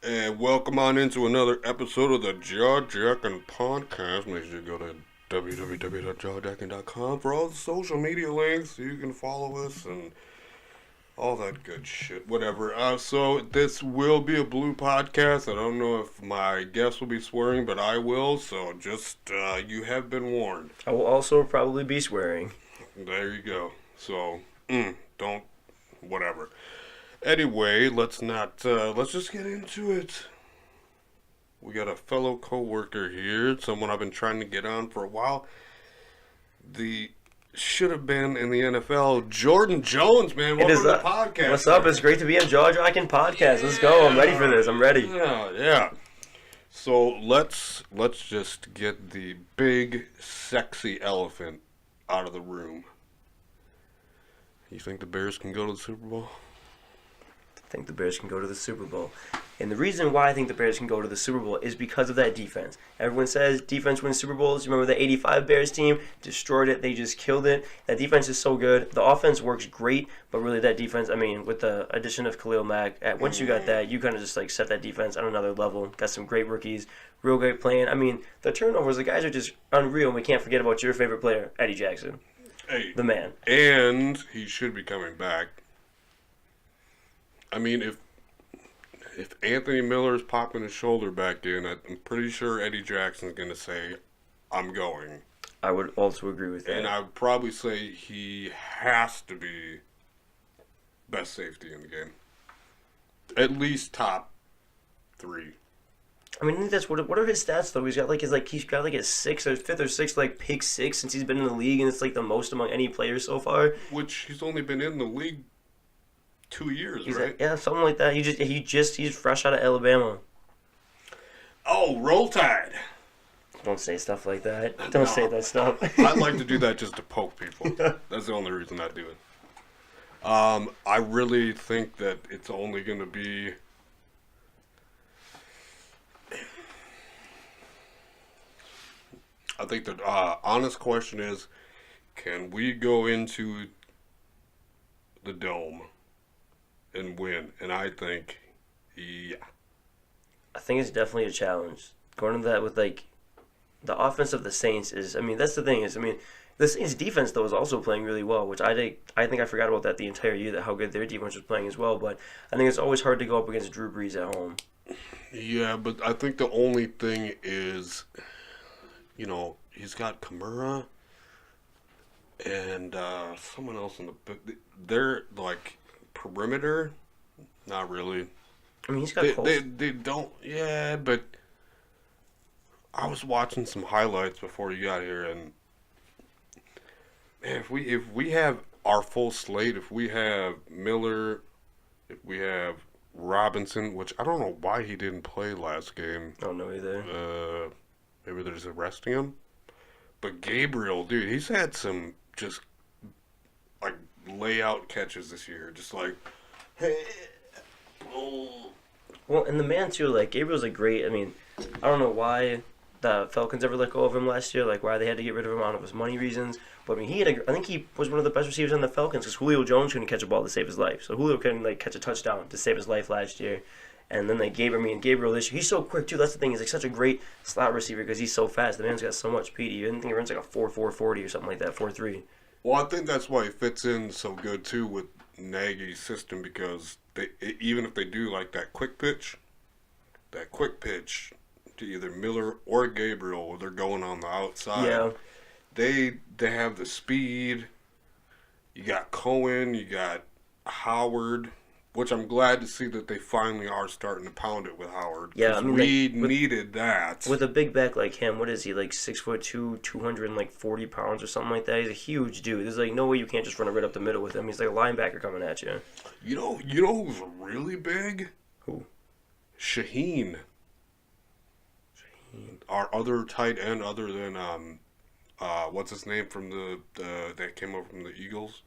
And welcome on into another episode of the JawJackin'Podcast. Make sure you go to www.JawJackin.com for all the social media links so you can follow us and all that good shit. Whatever. So this will be a blue podcast. I don't know if my guests will be swearing, but I will. So just, you have been warned. I will also probably be swearing. There you go. So, don't, whatever. Anyway, let's just get into it. We got a fellow co-worker here, someone I've been trying to get on for a while. The should have been in the NFL, Jordan Jones, man. Welcome to the podcast. What's up? It's great to be on JawJackin'Podcast. Let's go. I'm ready for this. I'm ready. Yeah. So let's just get the big, sexy elephant out of the room. You think the Bears can go to the Super Bowl? I think the Bears can go to the Super Bowl. And the reason why I think the Bears can go to the Super Bowl is because of that defense. Everyone says defense wins Super Bowls. You remember the 85 Bears team? Destroyed it. They just killed it. That defense is so good. The offense works great, but really that defense, I mean, with the addition of Khalil Mack, once you got that, you kind of just like set that defense on another level. Got some great rookies, real great playing. I mean, the turnovers, the guys are just unreal. And we can't forget about your favorite player, Eddie Jackson. Hey, the man. And he should be coming back. I mean, if Anthony Miller's popping his shoulder back in, I'm pretty sure Eddie Jackson's going to say, I'm going. I would also agree with that. And I would probably say he has to be best safety in the game. At least top 3. I mean, I think that's what are his stats though? He's got like his fifth or sixth like pick six since he's been in the league, and it's like the most among any player so far. Which he's only been in the league 2 years, right? Yeah, something like that. He's fresh out of Alabama. Oh, Roll Tide. Don't say stuff like that. Don't say that stuff. I like to do that just to poke people. That's the only reason I do it. I really think that it's only going to be. I think the honest question is, can we go into the Dome and win? And I think, yeah. I think it's definitely a challenge. Going to that with, like, the offense of the Saints is, I mean, that's the thing is, I mean, the Saints defense, though, is also playing really well, which I think I forgot about that the entire year, that how good their defense was playing as well. But I think it's always hard to go up against Drew Brees at home. Yeah, but I think the only thing is, you know, he's got Kamara and someone else in the. They're like perimeter, not really. I mean, he's got they don't. Yeah, but I was watching some highlights before you got here, and man, if we have our full slate, if we have Miller, if we have Robinson, which I don't know why he didn't play last game. I don't know either. Maybe they're just arresting him. But Gabriel, dude, he's had some just like layout catches this year. Just like, hey. Well, and the man too, like Gabriel's like great. I mean, I don't know why the Falcons ever let go of him last year, like why they had to get rid of him out of his money reasons. But I mean, I think he was one of the best receivers on the Falcons because Julio Jones couldn't catch a ball to save his life. So Julio couldn't like catch a touchdown to save his life last year. And then Gabriel this year, he's so quick too. That's the thing. He's like such a great slot receiver because he's so fast. The man's got so much speed. I think he runs like a 4.40 or something like that, 4.3. Well, I think that's why he fits in so good too with Nagy's system because even if they do like that quick pitch to either Miller or Gabriel, where they're going on the outside, yeah, they have the speed. You got Cohen, you got Howard. Which I'm glad to see that they finally are starting to pound it with Howard. Yeah, I mean, we needed that. With a big back like him, what is he, like 6'2", 240 pounds or something like that? He's a huge dude. There's like no way you can't just run it right up the middle with him. He's like a linebacker coming at you. You know who's really big? Who? Shaheen. Our other tight end, other than what's his name from the that came over from the Eagles?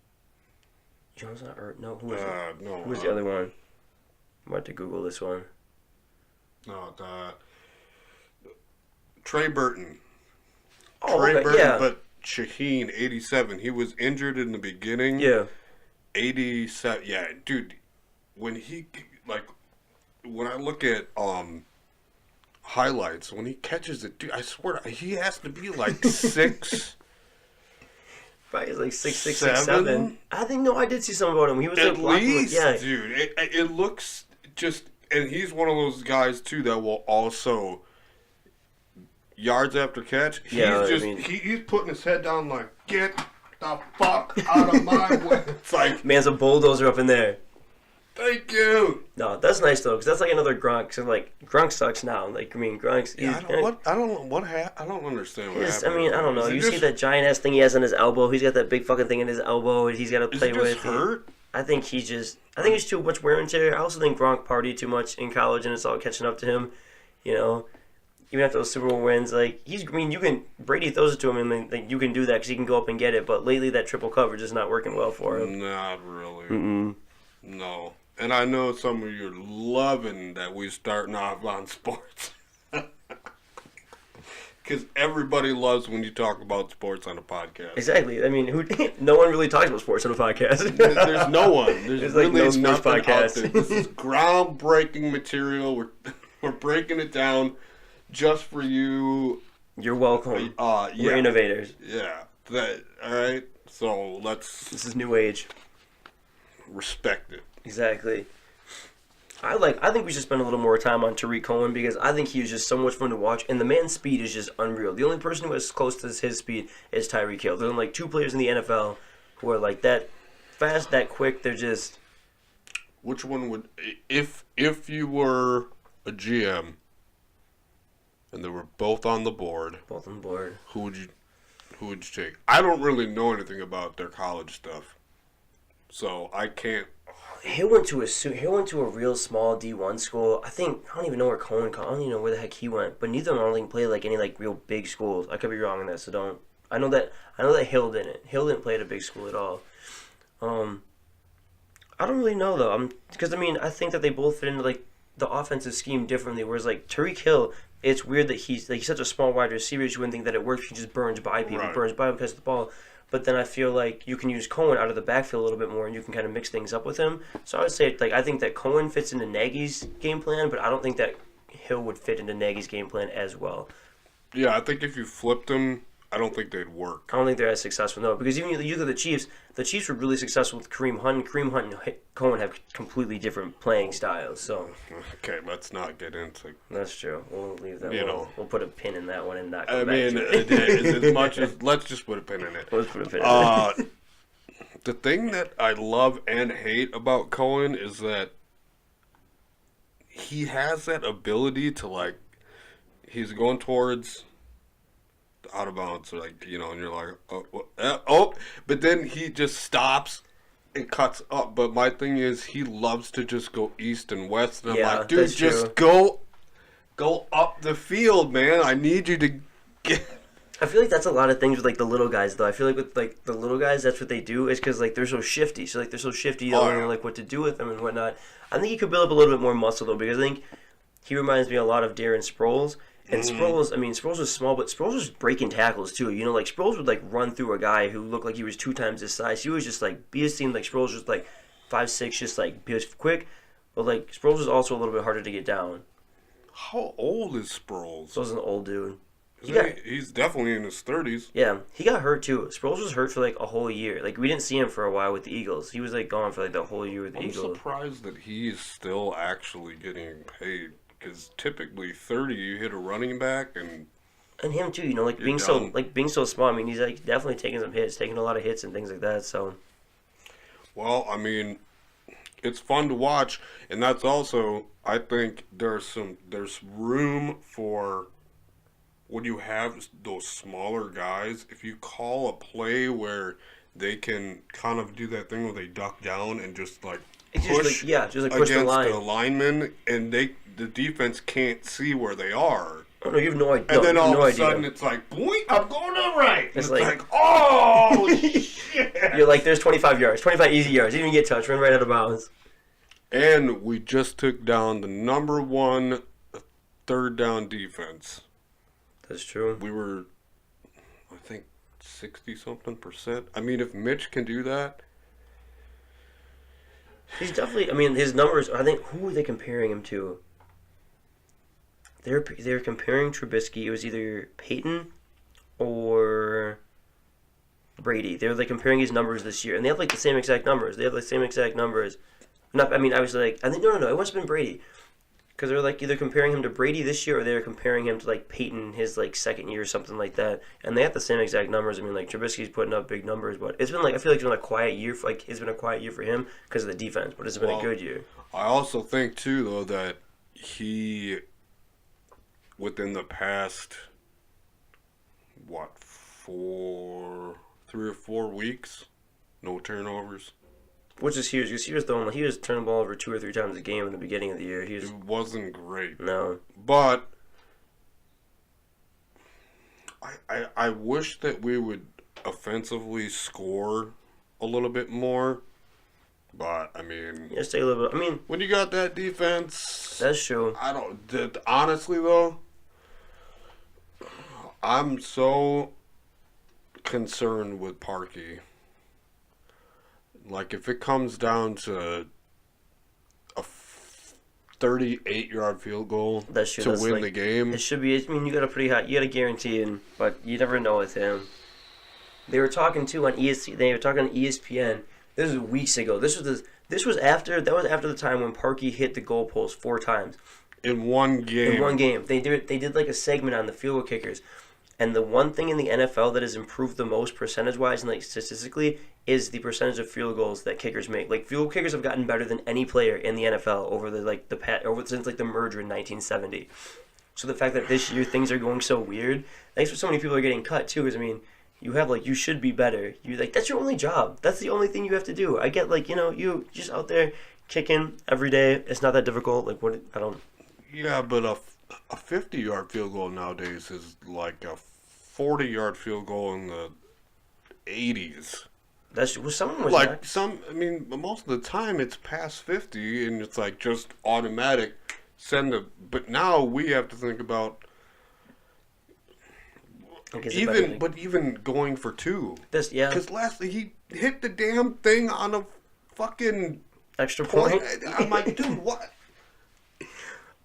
Jones or no? Who was it? No. Who was the other one? I'm about to Google this one. No, Trey Burton. Oh, Trey okay, Burton, yeah. but Shaheen, 87. He was injured in the beginning. Yeah. 87. Yeah, dude. When he when I look at highlights, when he catches it, dude, I swear he has to be like 6. Probably like 6'6", 7? 6'7". I think I did see something about him. He was At like blocking least, yeah. dude. It looks just, and he's one of those guys too that will also yards after catch. He's putting his head down like, get the fuck out of my way. It's like, man's a bulldozer up in there. Thank you. No, that's nice though, because that's like another Gronk. So like Gronk sucks now. Like I mean, Gronk's. Yeah, I don't understand what happened. I mean, I don't know. You see that giant ass thing he has on his elbow? He's got that big fucking thing in his elbow. He's got to play with. Is he just hurt? I think it's too much wear and tear. I also think Gronk partied too much in college, and it's all catching up to him. You know, even after those Super Bowl wins, like Brady throws it to him, and like you can do that because he can go up and get it. But lately, that triple coverage is not working well for him. Not really. No. And Mm-hmm. I know some of you are loving that we're starting off on sports. Because everybody loves when you talk about sports on a podcast. Exactly. I mean, no one really talks about sports on a podcast. There's no one. There's really like no sports nothing out podcast. there. This is groundbreaking material. We're breaking it down just for you. You're welcome. Yeah. We're innovators. Yeah. All right. So This is new age. Respect it. Exactly. I think we should spend a little more time on Tariq Cohen because I think he was just so much fun to watch, and the man's speed is just unreal. The only person who is close to his speed is Tyreek Hill. There's only like 2 players in the NFL who are like that fast, that quick. They're just. Which one would, if you were a GM and they were both on the board? Both on board. Who would you take? I don't really know anything about their college stuff, so I can't. He went to a real small D1 school. I don't even know where Cohen. I don't even know where the heck he went. But neither of them, I don't think, played like any like real big schools. I could be wrong on that, so don't. I know that Hill didn't. Hill didn't play at a big school at all. I don't really know though. Because I think that they both fit into like the offensive scheme differently. Whereas like Tariq Hill, it's weird that he's such a small wide receiver. You wouldn't think that it works. He just burns by people, Right. burns by them because of the ball. But then I feel like you can use Cohen out of the backfield a little bit more, and you can kind of mix things up with him. So I would say, like, I think that Cohen fits into Nagy's game plan, but I don't think that Hill would fit into Nagy's game plan as well. Yeah, I think if you flipped them, I don't think they'd work. I don't think they're as successful, no. Because even you look at the Chiefs were really successful with Kareem Hunt. Kareem Hunt and Cohen have completely different playing styles, so. Okay, let's not get into. That's true. We'll leave that. We'll put a pin in that one and not go back to it. As much as let's just put a pin in it. Let's put a pin in it. The thing that I love and hate about Cohen is that he has that ability to like, he's going towards the out of bounds, like, and you're like, but then he just stops and cuts up. But my thing is, he loves to just go east and west, and I'm like, dude, just go up the field, man. I need you to get. I feel like that's a lot of things with like the little guys, though. I feel like with like the little guys, that's what they do is because like they're so shifty. So like they're so shifty, you don't know like what to do with them and whatnot. I think he could build up a little bit more muscle though, because I think he reminds me a lot of Darren Sproles. And Sproles was small, but Sproles was breaking tackles too. Like Sproles would like run through a guy who looked like he was 2 times his size. He was just like seemed like Sproles was like 5'6", just like he was quick, but like Sproles was also a little bit harder to get down. How old is Sproles? Sproles is an old dude. He's definitely in his 30s. Yeah, he got hurt too. Sproles was hurt for like a whole year. Like we didn't see him for a while with the Eagles. He was like gone for like the whole year with the Eagles. I'm surprised that he is still actually getting paid. Because typically 30, you hit a running back and him too. Like being so small. I mean, he's like definitely taking a lot of hits and things like that. So. Well, I mean, it's fun to watch, and that's also I think there's room for when you have those smaller guys. If you call a play where they can kind of do that thing where they duck down and just like push, just like push against the line. the linemen, and the defense can't see where they are. Oh, no, you have no idea. And then all of a sudden it's like, boy, I'm going to the right. It's like, oh, shit. You're like, there's 25 yards, 25 easy yards. You didn't even get touched, run right out of bounds. And we just took down the number 1 third down defense. That's true. We were, I think, 60-something%. I mean, if Mitch can do that, He's definitely. I mean, his numbers. I think who were they comparing him to? They're comparing Trubisky. It was either Peyton or Brady. They were like comparing his numbers this year, and they have like the same exact numbers. They have the same exact numbers. Not. I mean, I was like, I think no. It must have been Brady. Because they were like either comparing him to Brady this year or they were comparing him to like Peyton his like second year or something like that. And they have the same exact numbers. I mean, like Trubisky's putting up big numbers, but it's been like I feel like it's been a quiet year. It's been a quiet year for him because of the defense, but it's been a good year. I also think too though that he within the past what 3 or 4 weeks, no turnovers. Which is huge because he was turning the ball over 2 or 3 times a game in the beginning of the year. It wasn't great. No. But I wish that we would offensively score a little bit more. But I mean, yeah, stay a little bit. I mean, when you got that defense, that's true. Honestly though, I'm so concerned with Parkey. Like, if it comes down to a 38-yard field goal to win the game, it should be. I mean, you got a guarantee, but you never know with him. They were talking too on ESPN. They were talking on ESPN. This was weeks ago. That was after the time when Parkey hit the goalpost 4 times in one game. They did like a segment on the field goal kickers. And the one thing in the NFL that has improved the most percentage-wise and like statistically is the percentage of field goals that kickers make. Like field goal kickers have gotten better than any player in the NFL since like the merger in 1970. So the fact that this year things are going so weird, thanks for so many people are getting cut too. Because I mean, you should be better. That's your only job. That's the only thing you have to do. I get you just out there kicking every day. It's not that difficult. Yeah, but a 50-yard field goal nowadays is like a 40-yard field goal in the 80s. Most of the time it's past 50 and it's like just automatic but now we have to think about even going for 2. Because lastly he hit the damn thing on a fucking extra point. I'm like, dude, what?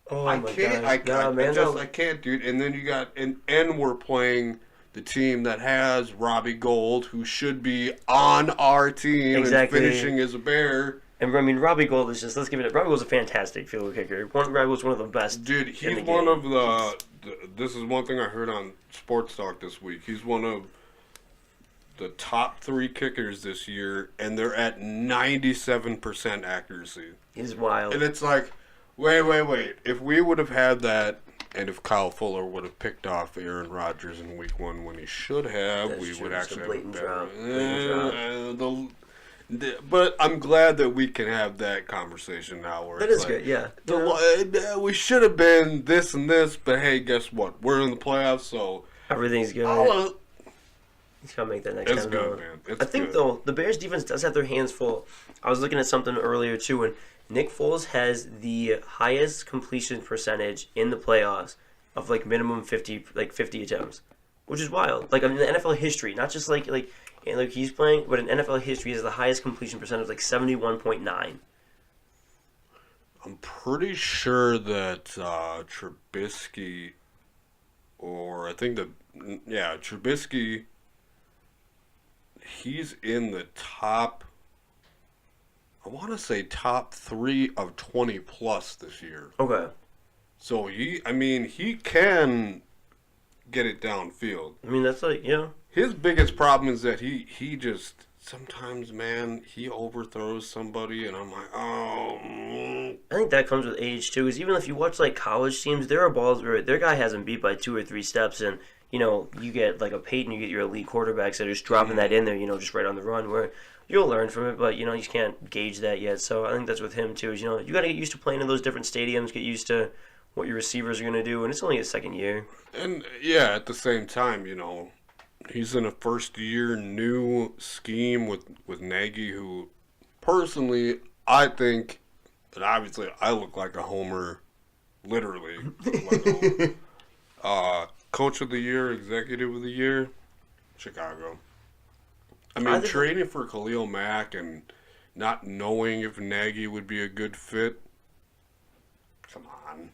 Oh I my can't. gosh. I can't, dude. And then you got and we're playing the team that has Robbie Gould, who should be on our team and finishing as a Bear. And I mean, Robbie Gould is just, let's give it. Robbie Gould's a fantastic field goal kicker. Robbie Gould's one of the best. Dude, he's one of the. This is one thing I heard on Sports Talk this week. He's one of the top 3 kickers this year, and they're at 97% accuracy. He's wild. And it's like, wait. If we would have had that, and if Kyle Fuller would have picked off Aaron Rodgers in Week 1 when he should have, we would actually have a better. But I'm glad that we can have that conversation now. Where that is like, good, yeah. We should have been this and this, but hey, guess what? We're in the playoffs, so everything's good. He's gotta make that next time. It's good, man. I think though the Bears defense does have their hands full. I was looking at something earlier too, and Nick Foles has the highest completion percentage in the playoffs of like minimum 50 attempts, which is wild. Like, I mean, in NFL history, not just like he's playing, but in NFL history, he has the highest completion percentage, like 71.9. I'm pretty sure that Trubisky, or I think Trubisky, he's in the top. I want to say top 3 of 20 plus this year. Okay. So he can get it downfield. I mean, that's like, yeah. His biggest problem is that he just sometimes, man, he overthrows somebody, and I'm like, oh. I think that comes with age too, because even if you watch like college teams, there are balls where their guy has them beat by 2 or 3 steps, and you get like a Peyton, you get your elite quarterbacks that are just dropping that in there, just right on the run, where you'll learn from it, but you just can't gauge that yet. So I think that's with him too. Is you got to get used to playing in those different stadiums, get used to what your receivers are going to do, and it's only his second year. And yeah, at the same time, he's in a first-year new scheme with Nagy, who, personally, I think, and obviously I look like a homer, literally. Coach of the year, executive of the year, Chicago. I mean, trading for Khalil Mack and not knowing if Nagy would be a good fit. Come on.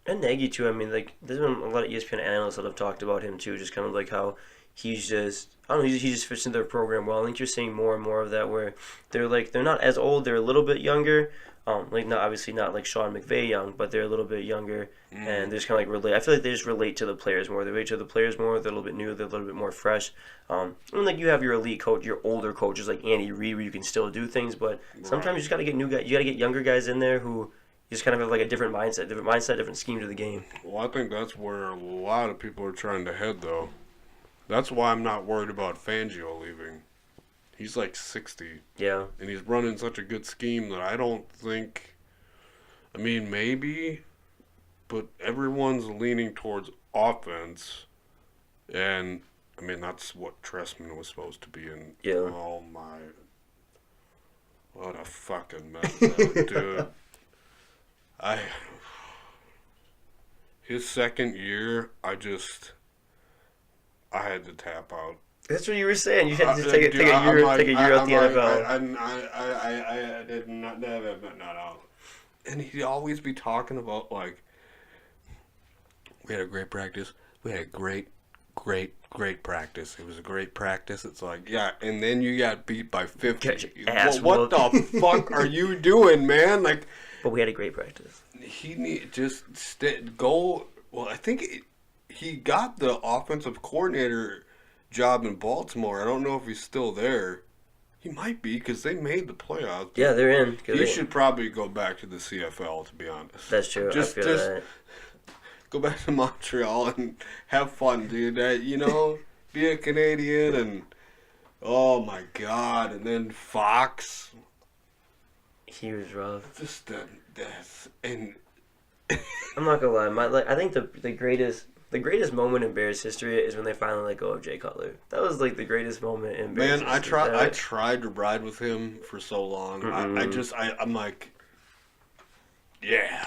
And Nagy too. I mean, like there's been a lot of ESPN analysts that have talked about him too, just kind of like how he's just I don't know, he just fits into their program well. I think you're seeing more and more of that where they're not as old, they're a little bit younger. Like not obviously not like Sean McVay young, but they're a little bit younger, and they just kind of like relate. I feel like they just relate to the players more. They relate to the players more. They're a little bit new. They're a little bit more fresh. And like you have your elite coach, your older coaches like Andy Reid, where you can still do things, but sometimes you just gotta get new guys. You gotta get younger guys in there who just kind of have like a different mindset, different scheme to the game. Well, I think that's where a lot of people are trying to head, though. That's why I'm not worried about Fangio leaving. He's like 60. Yeah. And he's running such a good scheme that I don't think... I mean, maybe, but everyone's leaning towards offense. And, I mean, that's what Trestman was supposed to be in. Yeah. Oh, my... What a fucking mess, dude. His second year, I had to tap out. That's what you were saying. You had to take a year out the NFL. I did not know. And he'd always be talking about, like, we had a great practice. We had a great practice. It was a great practice. It's like, yeah, and then you got beat by 50. What the fuck are you doing, man? Like, but we had a great practice. He need just go. Well, I think he got the offensive coordinator job in Baltimore. I don't know if he's still there. He might be because they made the playoffs. Yeah, they're in. He should probably go back to the CFL, to be honest. That's true. Just go back to Montreal and have fun, dude. Be a Canadian and oh my God, and then Fox. He was rough. Just that's and I'm not gonna lie. I think the greatest moment in Bears history is when they finally let go of Jay Cutler. That was like the greatest moment in Bears history. I tried to ride with him for so long. Mm-hmm. I'm like, yeah,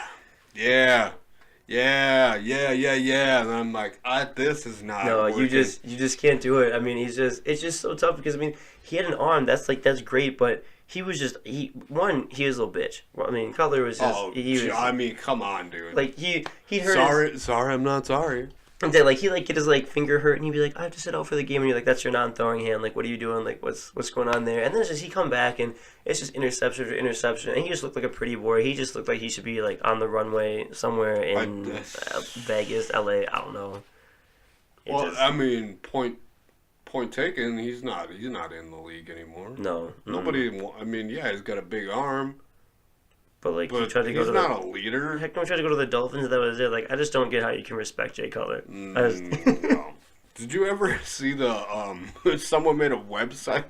and I'm like, this is not. No, working. you just can't do it. I mean, it's just so tough because I mean, he had an arm that's great, but. He was just he was a little bitch. Well, I mean, Cutler was just. I mean, come on, dude. Like he hurt. Sorry, I'm not sorry. And then he get his finger hurt, and he'd be like, I have to sit out for the game, and you're like, that's your non-throwing hand. Like, what are you doing? Like, what's going on there? And then it's just he come back, and it's just interception after interception, and he just looked like a pretty boy. He just looked like he should be on the runway somewhere in Vegas, LA. I don't know. I mean, point taken, he's not in the league anymore. No. Nobody, I mean, yeah, he's got a big arm. But he tried to go he's not a leader. Heck no, he tried to go to the Dolphins, that was it. I just don't get how you can respect Jay Cutler. No. Did you ever see someone made a website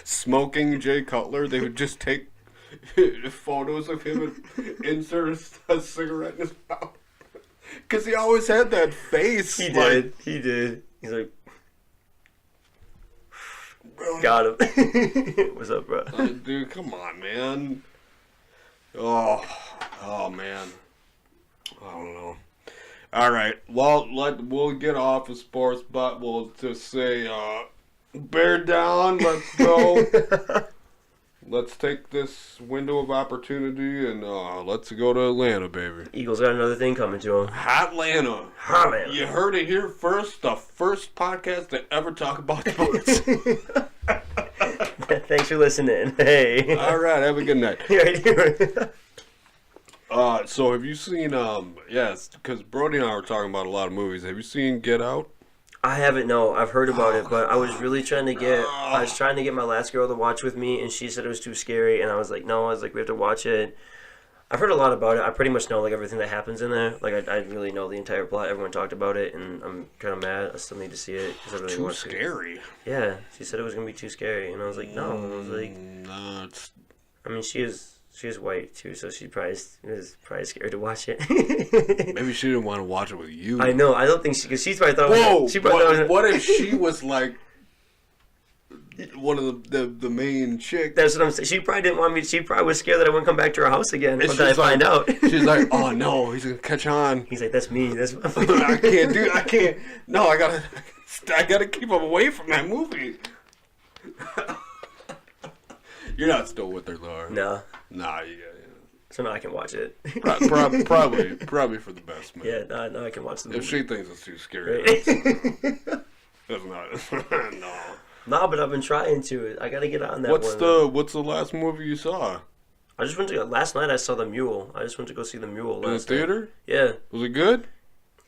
smoking Jay Cutler? They would just take photos of him and insert a cigarette in his mouth. Because he always had that face. He did. He's like... Got him. What's up, bro? Dude, come on, man. Oh, man. I don't know. All right. Well, we'll get off of sports, but we'll just say, bear down. Let's go. Let's take this window of opportunity and let's go to Atlanta, baby. Eagles got another thing coming to them. Hotlanta. You heard it here first. The first podcast to ever talk about sports. Thanks for listening. Hey. All right. Have a good night. So have you seen? Yes, because Brody and I were talking about a lot of movies. Have you seen Get Out? I haven't. No, I've heard about it, but I was really trying to get. I was trying to get my last girl to watch with me, and she said it was too scary, and I was like, no. I was like, we have to watch it. I've heard a lot about it. I pretty much know everything that happens in there. I really know the entire plot. Everyone talked about it, and I'm kind of mad. I still need to see it because I really want to. Too scary. Yeah, she said it was gonna be too scary, and I was like, no. And I was like, no, it's. I mean, she is white too, so she was probably scared to watch it. Maybe she didn't want to watch it with you. I know. I don't think because she's probably thought. Whoa! What if she was like one of the main chicks? That's what I'm saying. She probably didn't want me. She probably was scared that I wouldn't come back to her house again. But then I find out. She's like, oh no, he's gonna catch on. He's like, that's me. That's I can't. No, I gotta keep him away from that movie. You're not still with her, though. No. Nah, yeah. So now I can watch it. Probably for the best, man. Yeah, now I can watch the movie. If she thinks it's too scary, Right. that's not. No. Nah, but I've been trying to. I gotta get on that What's one. the last movie you saw? I just went to last night. I saw the Mule. I just went to go see the Mule In the last night. theater? Yeah. Was it good?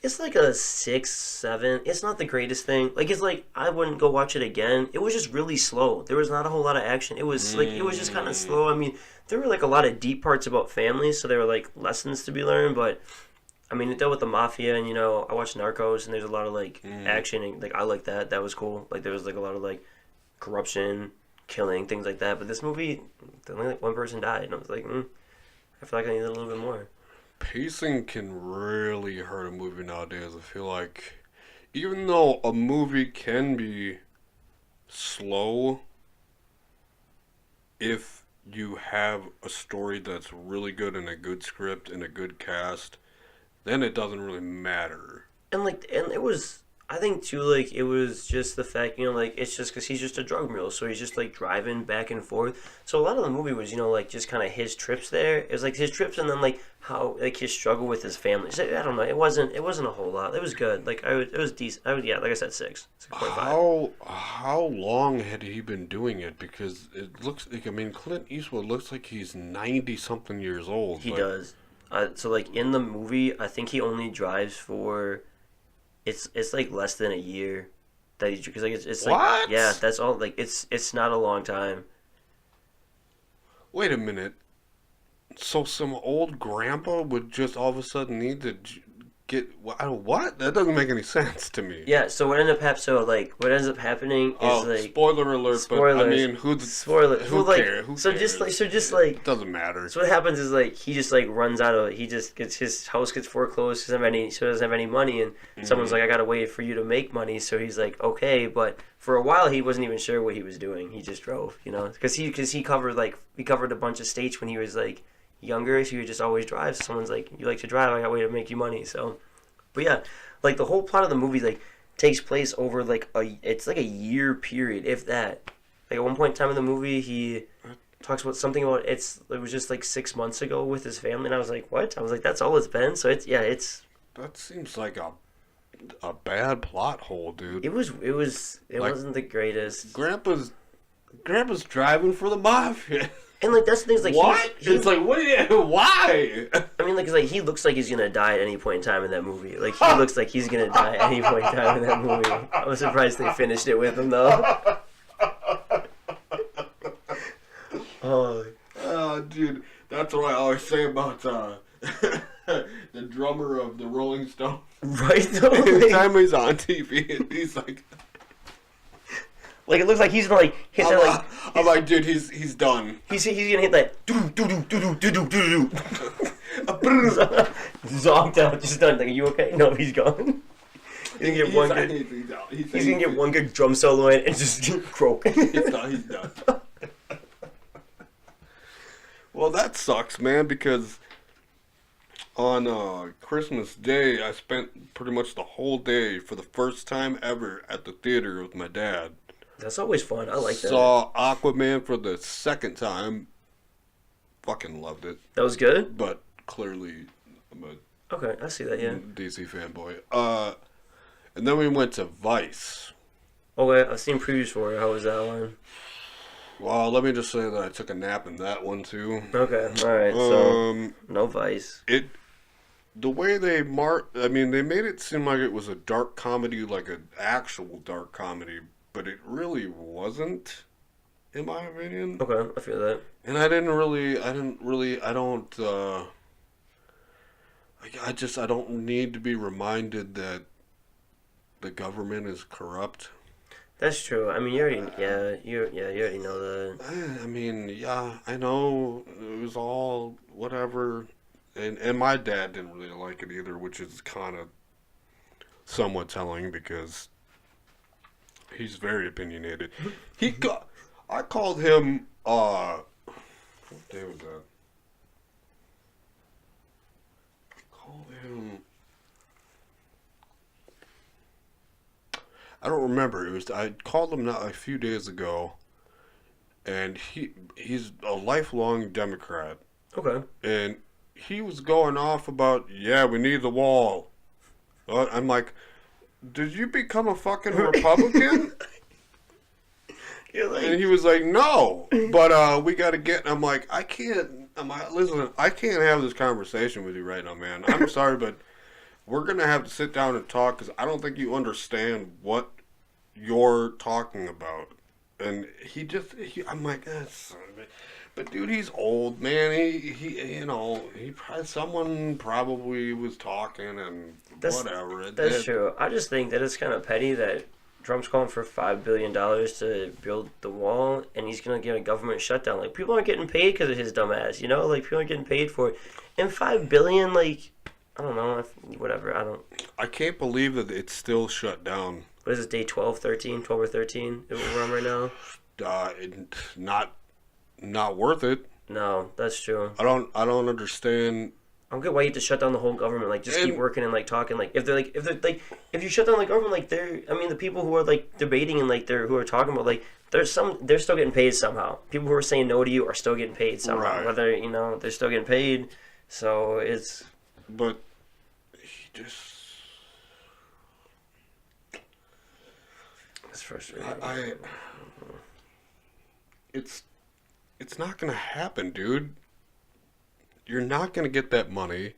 It's like a 6, 7. It's not the greatest thing. Like it's like I wouldn't go watch it again. It was just really slow. There was not a whole lot of action. It was like it was just kind of slow. I mean, there were like a lot of deep parts about families, so there were like lessons to be learned. But I mean, it dealt with the mafia, and I watched Narcos, and there's a lot of like action, and like I like that. That was cool. Like there was like a lot of like corruption, killing, things like that. But this movie, only like one person died, and I was like, I feel like I need a little bit more. Pacing can really hurt a movie nowadays. I feel like, even though a movie can be slow, if you have a story that's really good and a good script and a good cast, then it doesn't really matter. And it was, I think too, like it was just the fact, like it's just because he's just a drug mule, so he's just like driving back and forth. So a lot of the movie was, like just kind of his trips there. It was like his trips, and then like how like his struggle with his family. So, I don't know. It wasn't a whole lot. It was good. Like it was decent. Yeah, like I said, 6.5. How long had he been doing it? Because it looks like, Clint Eastwood looks like he's 90 something years old. He does. So like in the movie, I think he only drives for. It's like less than a year that he's because like it's like what? Yeah, that's all. Like it's not a long time. Wait a minute. So some old grandpa would just all of a sudden need to get what? That doesn't make any sense to me. Yeah. So what ended up happening is like spoiler alert. Spoilers. But I mean, who cares? Who so cares? just like it doesn't matter. So what happens is like he just like runs out of he just gets his house gets foreclosed. He doesn't have any money, and someone's like, I gotta wait for you to make money. So he's like, okay, but for a while he wasn't even sure what he was doing. He just drove, because he covered a bunch of states when he was like younger, so he would just always drive. So someone's like, you like to drive, I got a way to make you money. So but yeah, like the whole plot of the movie like takes place over like it's like a year period, if that. Like at one point in time in the movie he talks about something about it was just like 6 months ago with his family, and I was like, what? I was like, that's all it's been. So it's that seems like a bad plot hole, dude. It wasn't the greatest. Grandpa's driving for the mafia. And like that's the thing is like what? It's like why? I mean, like, 'cause, like he looks like he's gonna die at any point in time in that movie. Like he looks like he's gonna die at any point in time in that movie. I was surprised they finished it with him though. Oh, dude, that's what I always say about the drummer of the Rolling Stones. Right though. Every time he's on TV, he's like. Like it looks like he's gonna like hit that like. I'm like, dude, he's done. He's gonna hit that doo doo doo doo doo doo doo doo. Zonked out, just done. Like, are you okay? No, he's gone. He's gonna get one good. He's gonna get one good drum solo in and just croak. He's done. Well, that sucks, man. Because on Christmas Day, I spent pretty much the whole day for the first time ever at the theater with my dad. That's always fun. I like that. Saw Aquaman for the second time. Fucking loved it. That was good? But clearly, I'm a Okay, I see that, yeah. DC fanboy. And then we went to Vice. Okay, I've seen previews for it. How was that one? Well, let me just say that I took a nap in that one, too. Okay, alright, so no Vice. The way they they made it seem like it was a dark comedy, like an actual dark comedy, but it really wasn't, in my opinion. Okay, I feel that. And I don't need to be reminded that the government is corrupt. That's true. I mean, you already know that. I mean, yeah, I know it was all whatever. And my dad didn't really like it either, which is kind of somewhat telling because he's very opinionated. I called him, what day was that? I don't remember. I called him a few days ago, and he's a lifelong Democrat. Okay. And he was going off about, yeah, we need the wall. I'm like, did you become a fucking Republican? And he was like, no, but we got to get. I'm like, listen, I can't have this conversation with you right now, man. I'm sorry, but we're going to have to sit down and talk because I don't think you understand what you're talking about. And I'm like, but dude, he's old, man. Someone probably was talking and whatever. That's true. I just think that it's kind of petty that Trump's calling for $5 billion to build the wall, and he's going to get a government shutdown. Like, people aren't getting paid because of his dumb ass, you know? Like, people aren't getting paid for it. And $5 billion, like, I don't know, whatever, I can't believe that it's still shut down. What is it, day 12 or 13 that we're on right now? Not worth it. No, that's true. I don't understand. I don't get why you have to shut down the whole government. Like, just keep working and like talking. Like, if you shut down the government, like the people who are like debating and like who are talking about like they're still getting paid somehow. People who are saying no to you are still getting paid somehow. Right. Whether they're still getting paid. So it's. But he just. It's frustrating. It's not gonna happen, dude. You're not going to get that money.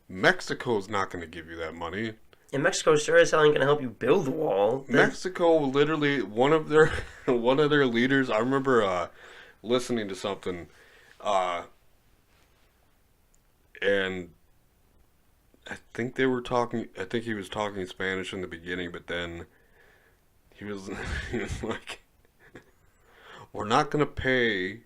Mexico's not going to give you that money. And Mexico sure as hell ain't going to help you build the wall. Mexico, literally, one of their leaders, I remember listening to something, and I think he was talking Spanish in the beginning, but then he was like, we're not going to pay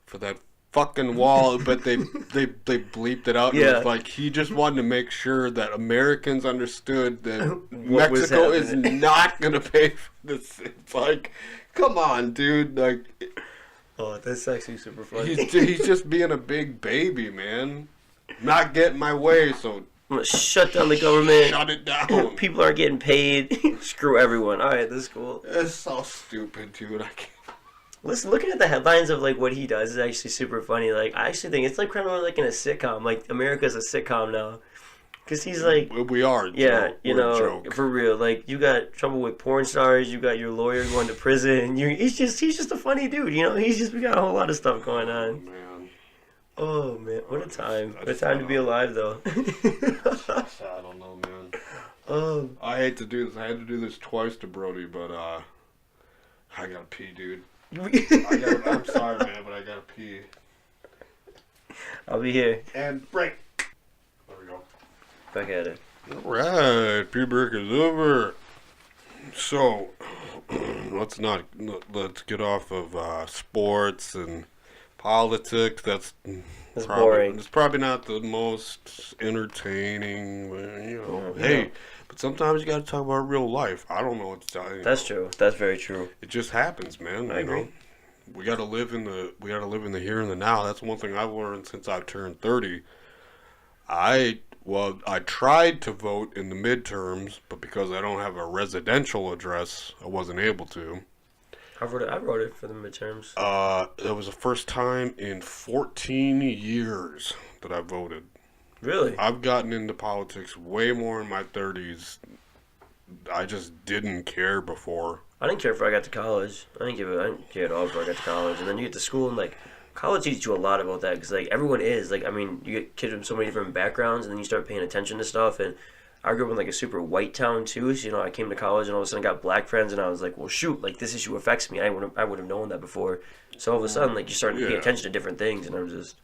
for that fucking wall, but they bleeped it out. Yeah. It was like he just wanted to make sure that Americans understood that Mexico is not gonna pay for this. It's like, come on, dude. Like, oh, that's actually super funny. He's just being a big baby, man. Not getting my way, so I'm gonna shut down the government. Shut it down. People aren't getting paid. Screw everyone. All right, that's cool. It's so stupid, dude. I can't. Listen, looking at the headlines of like what he does is actually super funny. Like, I actually think it's like kind of like in a sitcom. Like, America's a sitcom now, because he's like, we are. Yeah, we're a joke. For real. Like, you got trouble with porn stars. You got your lawyer going to prison. He's just a funny dude. We got a whole lot of stuff going on. Oh man, what a time! What a time to be alive, though. I don't know, man. I hate to do this. I had to do this twice to Brody, but I gotta pee, dude. I'm sorry, man, but I gotta pee. I'll be here. And break. There we go. Back at it. Alright, pee break is over. So, let's get off of sports and politics. That's boring. It's probably not the most entertaining, hey. But sometimes you got to talk about real life. I don't know what to tell you. That's true. That's very true. It just happens, man. I agree. We got to live in the here and the now. That's one thing I've learned since I've turned 30. I tried to vote in the midterms, but because I don't have a residential address, I wasn't able to. I voted for the midterms. It was the first time in 14 years that I voted. Really? I've gotten into politics way more in my 30s. I just didn't care before. I didn't care before I got to college. I didn't care at all before I got to college. And then you get to school and, like, college teaches you a lot about that. Because, like, everyone is. Like, I mean, you get kids from so many different backgrounds, and then you start paying attention to stuff. And I grew up in, like, a super white town, too. So, I came to college, and all of a sudden I got black friends, and I was like, well, shoot, like, this issue affects me. I would have known that before. So, all of a sudden, like, you start to pay attention to different things, and I'm just...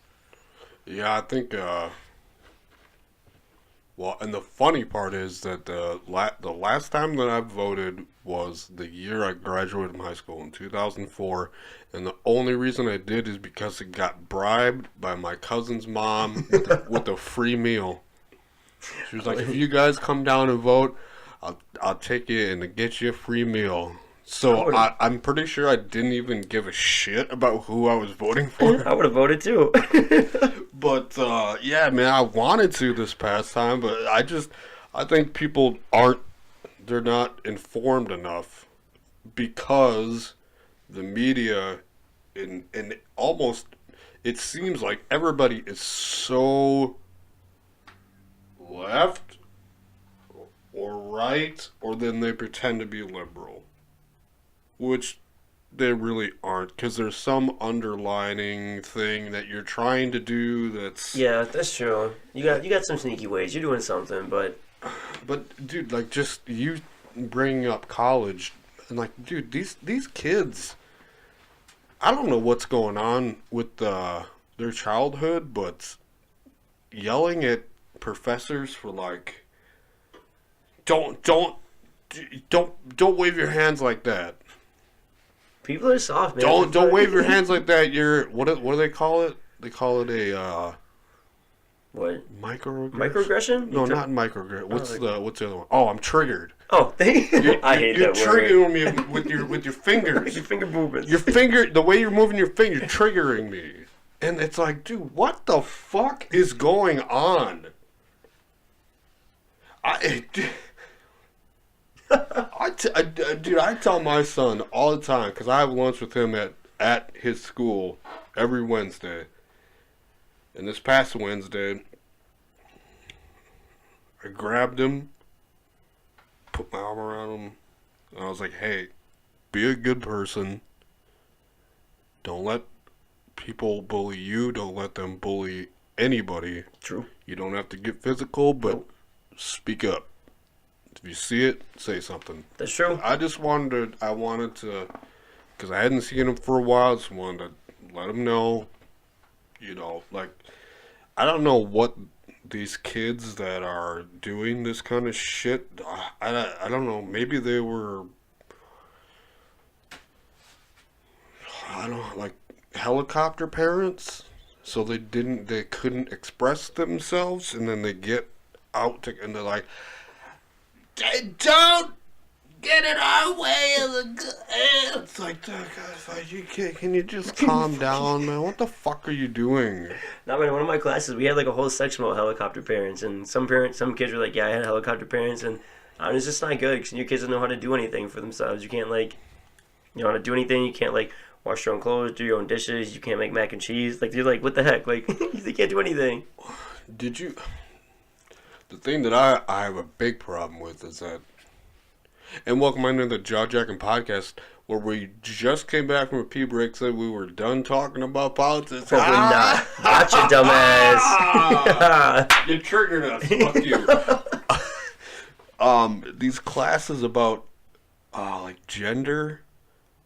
Yeah, I think... Well, and the funny part is that the last time that I voted was the year I graduated from high school in 2004, and the only reason I did is because it got bribed by my cousin's mom with a free meal. She was like, if you guys come down and vote, I'll take you and get you a free meal. So I'm pretty sure I didn't even give a shit about who I was voting for. I would have voted too. But yeah, man, I wanted to this past time, but I think people they're not informed enough because the media and almost it seems like everybody is so left or right, or then they pretend to be liberal, which they really aren't, because there's some underlining thing that you're trying to do that's... Yeah, that's true. You got some sneaky ways. You're doing something, but dude, like, just you bringing up college, and like, dude, these kids, I don't know what's going on with their childhood, but yelling at professors for like, don't wave your hands like that. people are soft, man. Don't wave your hands like that. You're what do they call it? They call it a what? microaggression. No, not microaggression. What's the other one? Oh, I'm triggered. Oh, I hate You're that word. triggering me with your fingers. Your finger movements. Your finger, the way you're moving your finger, you're triggering me. And it's like, dude, what the fuck is going on? Dude, I tell my son all the time, because I have lunch with him at his school every Wednesday. And this past Wednesday, I grabbed him, put my arm around him, and I was like, hey, be a good person. Don't let people bully you. Don't let them bully anybody. True. You don't have to get physical, but speak up. If you see it, say something. That's true. I wanted to, because I hadn't seen him for a while, just wanted to let him know, like, I don't know what these kids that are doing this kind of shit, I don't know, maybe they were, I don't know, like, helicopter parents, so they couldn't express themselves, and then they get out and they're like, don't get in our way of the... It's like, can you just calm down, man? What the fuck are you doing? No, man, in one of my classes, we had like a whole section about helicopter parents, and some kids were like, yeah, I had helicopter parents, and it's just not good, because your kids don't know how to do anything for themselves. You can't, like, you know how to do anything. You can't, like, wash your own clothes, do your own dishes. You can't make mac and cheese. Like, you're like, what the heck? Like, they can't do anything. Did you... The thing that I have a big problem with is that... And welcome into the JawJackin'Podcast, where we just came back from a pee break, said we were done talking about politics. But we're not. Gotcha, dumbass. You triggered us. Fuck you. These classes about, like, gender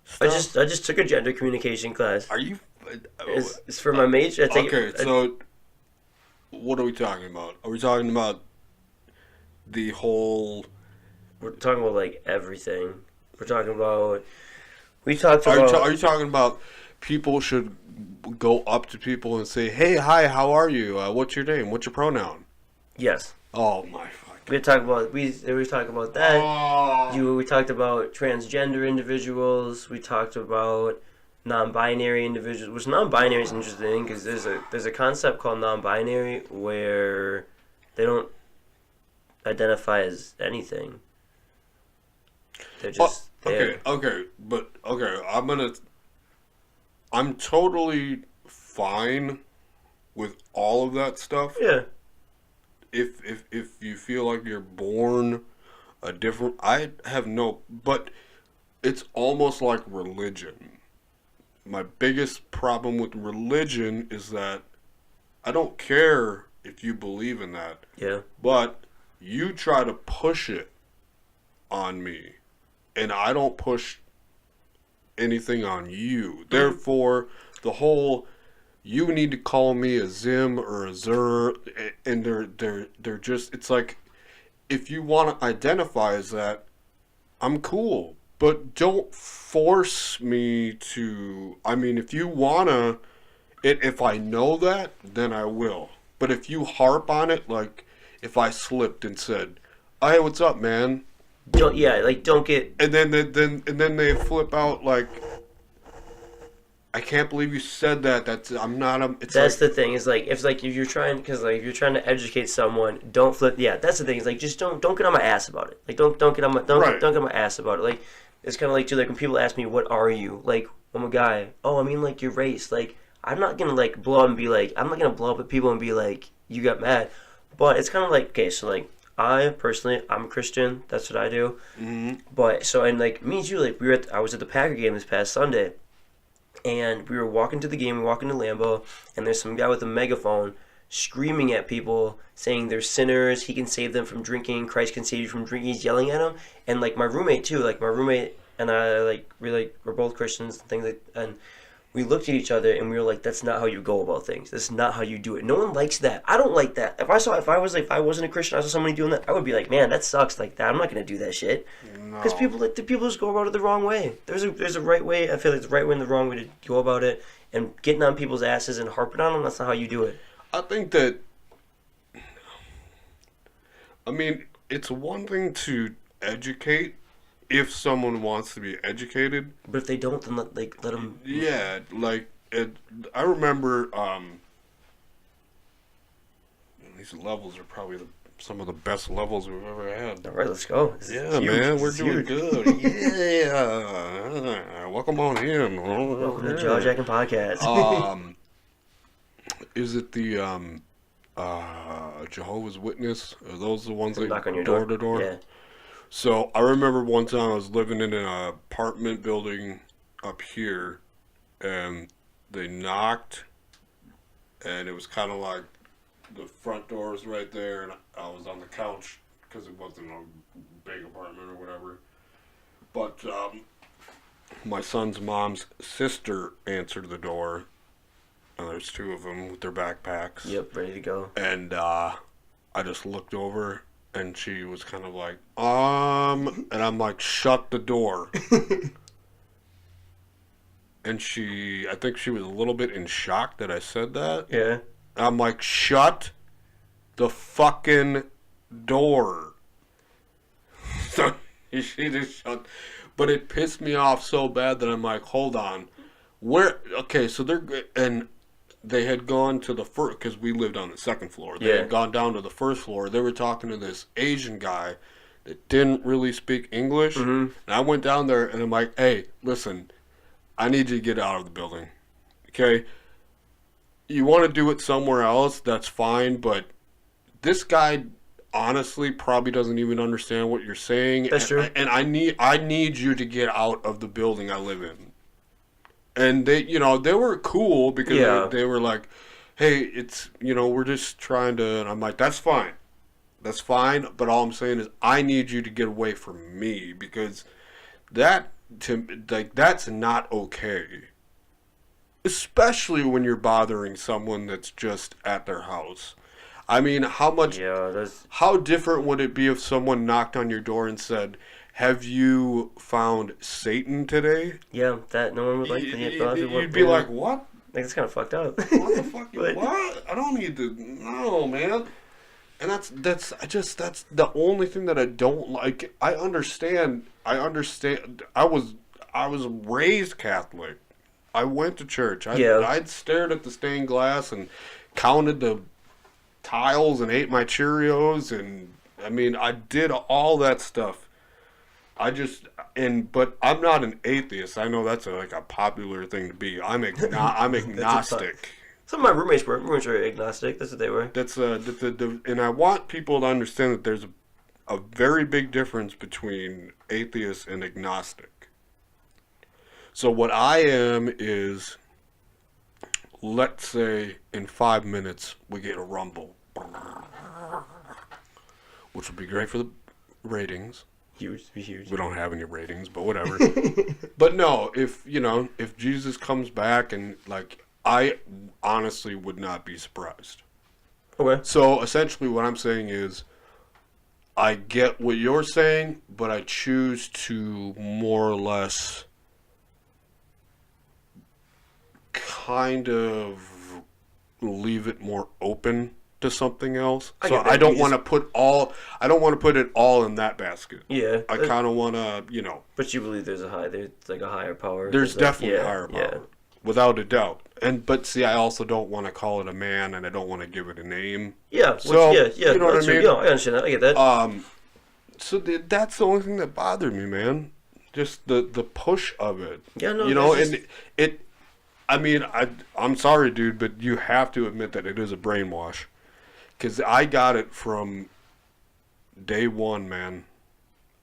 stuff. I just took a gender communication class. Are you... It's for my major. So what are we talking about? Are we talking about the whole... We're talking about, like, everything. We're talking about... Are you talking about people should go up to people and say, hey, hi, how are you? What's your name? What's your pronoun? Yes. Oh, my fuck. We talked about that. Oh. We talked about transgender individuals. We talked about non-binary individuals, which non-binary is interesting because there's a concept called non-binary where they don't identify as anything. They're just there. I'm totally fine with all of that stuff. Yeah. If you feel like you're born a different, but it's almost like religion. My biggest problem with religion is that I don't care if you believe in that. Yeah. But you try to push it on me, and I don't push anything on you. Therefore, the whole you need to call me a Zim or a Zer, and they're just, it's like, if you want to identify as that, I'm cool. But don't force me to... I mean, if you wanna... If I know that, then I will. But if you harp on it, like, if I slipped and said, hey, what's up, man? Don't get... And then they flip out, like... I can't believe you said that. That's the thing. It's like if you're trying to educate someone, don't flip. Yeah, that's the thing. It's like just don't get on my ass about it. Like don't get on my ass about it. Like It's kind of like, too, like when people ask me, what are you? Like, I'm a guy. Oh, I mean, like, your race. Like, I'm not going to, like, blow up and be like, I'm not going to blow up at people and be like, you got mad. But it's kind of like, okay, so, like, I'm a Christian. That's what I do. Mm-hmm. But, so, and, like, me and you, like, I was at the Packer game this past Sunday. And we were walking to the game, we walk into Lambeau, and there's some guy with a megaphone screaming at people, saying they're sinners, he can save them from drinking, Christ can save you from drinking. He's yelling at them. And, like, my roommate, too, like, my roommate and I, like, we're both Christians and things like, and we looked at each other and we were like, that's not how you go about things. That's not how you do it. No one likes that. I don't like that. If I wasn't a Christian, I saw somebody doing that, I would be like, man, that sucks like that. I'm not going to do that shit. Because No. people just go about it the wrong way. There's a right way. I feel like the right way and the wrong way to go about it. And getting on people's asses and harping on them, that's not how you do it. I think that, I mean, it's one thing to educate if someone wants to be educated. But if they don't, then let them. Yeah, like, I remember, these levels are probably some of the best levels we've ever had. All right, let's go. Yeah, man, we're doing good. Yeah. Welcome on in. Welcome to JawJackin'Podcast. Is it the Jehovah's Witness? Are those the ones that knock on your door to door? Yeah. So I remember one time I was living in an apartment building up here, and they knocked, and it was kind of like the front door was right there, and I was on the couch because it wasn't a big apartment or whatever. But my son's mom's sister answered the door, and there's two of them with their backpacks. Yep, ready to go. And I just looked over, and she was kind of like, and I'm like, shut the door. And I think she was a little bit in shock that I said that. Yeah. I'm like, shut the fucking door. So she just shut. But it pissed me off so bad that I'm like, hold on. Okay, so they had gone to the first, because we lived on the second floor. They had gone down to the first floor. They were talking to this Asian guy that didn't really speak English. Mm-hmm. And I went down there and I'm like, hey, listen, I need you to get out of the building. Okay? You want to do it somewhere else, that's fine, but this guy honestly probably doesn't even understand what you're saying. That's true. And I need you to get out of the building I live in. And they were cool because they were like, hey, it's, we're just trying to, and I'm like, that's fine. That's fine, but all I'm saying is I need you to get away from me because that's not okay. Especially when you're bothering someone that's just at their house. I mean, how different would it be if someone knocked on your door and said, have you found Satan today? Yeah, that no one would like that. You'd be like, what? Like, it's kind of fucked up. What the fuck? What? I don't need to. No, man. And that's the only thing that I don't like. I understand. I was raised Catholic. I went to church. I'd stared at the stained glass and counted the tiles and ate my Cheerios, and I mean, I did all that stuff. But I'm not an atheist. I know that's a popular thing to be. I'm agnostic. Some of my roommates were agnostic. That's what they were. And I want people to understand that there's a very big difference between atheist and agnostic. So what I am is, let's say in 5 minutes we get a rumble, which would be great for the ratings. Huge. We don't have any ratings, but whatever. But no, if Jesus comes back, and I honestly would not be surprised. Okay. So essentially what I'm saying is, I get what you're saying, but I choose to more or less kind of leave it more open to something else. So I don't want to put it all in that basket. Yeah. I kind of want to, But you believe there's a higher power. There's definitely a higher power. Without a doubt. But see, I also don't want to call it a man, and I don't want to give it a name. Yeah. So, you know what I mean? Yeah, I understand that. I get that. So that's the only thing that bothered me, man. just the push of it. Yeah, no, you know, and it. I mean, I'm sorry, dude, but you have to admit that it is a brainwash, because I got it from day one, man.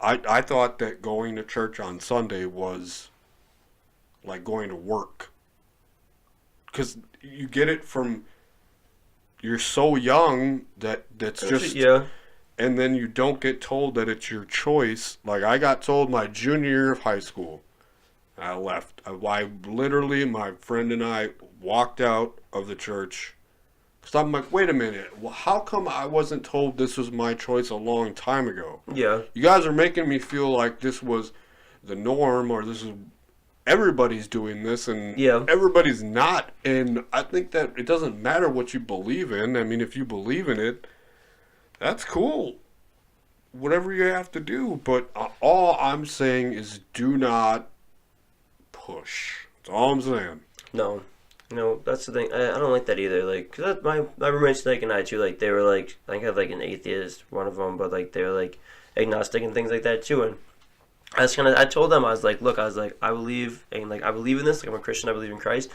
I thought that going to church on Sunday was like going to work, because you get it from, you're so young that's just, yeah. and then you don't get told that it's your choice. Like, I got told my junior year of high school, I left. I literally, my friend and I walked out of the church. So I'm like, wait a minute. Well, how come I wasn't told this was my choice a long time ago? Yeah. You guys are making me feel like this was the norm, or this is, everybody's doing this, and everybody's not. And I think that it doesn't matter what you believe in. I mean, if you believe in it, that's cool. Whatever you have to do. But all I'm saying is do not push. That's all I'm saying. No, that's the thing. I don't like that either. Like, cause my roommates Nick and I too. Like, they were like, I think I have like an atheist, one of them, but like they're like agnostic and things like that too. And I told them, I was like, look, I believe in this. Like, I'm a Christian. I believe in Christ,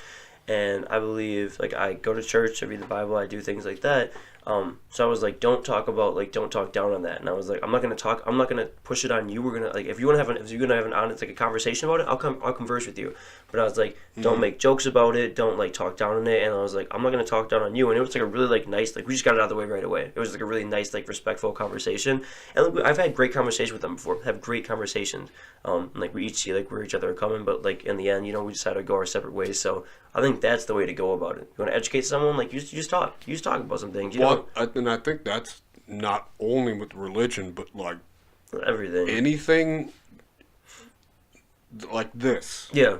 and I believe, like, I go to church, I read the Bible, I do things like that. So I was like, don't talk down on that. And I was like, I'm not gonna push it on you. We're gonna, like, if you're gonna have an honest, like, a conversation about it, I'll converse with you. But I was like, don't make jokes about it. Don't, like, talk down on it. And I was like, I'm not gonna talk down on you. And it was like a really, like, nice, like, we just got it out of the way right away. It was like a really nice, like, respectful conversation. And like, I've had great conversations with them before. Have great conversations. Like, we each see, like, where each other are coming, but, like, in the end, we decided to go our separate ways. So I think that's the way to go about it. You want to educate someone, like, you just talk about some things. And I think that's not only with religion, but, like, everything, anything like this. Yeah.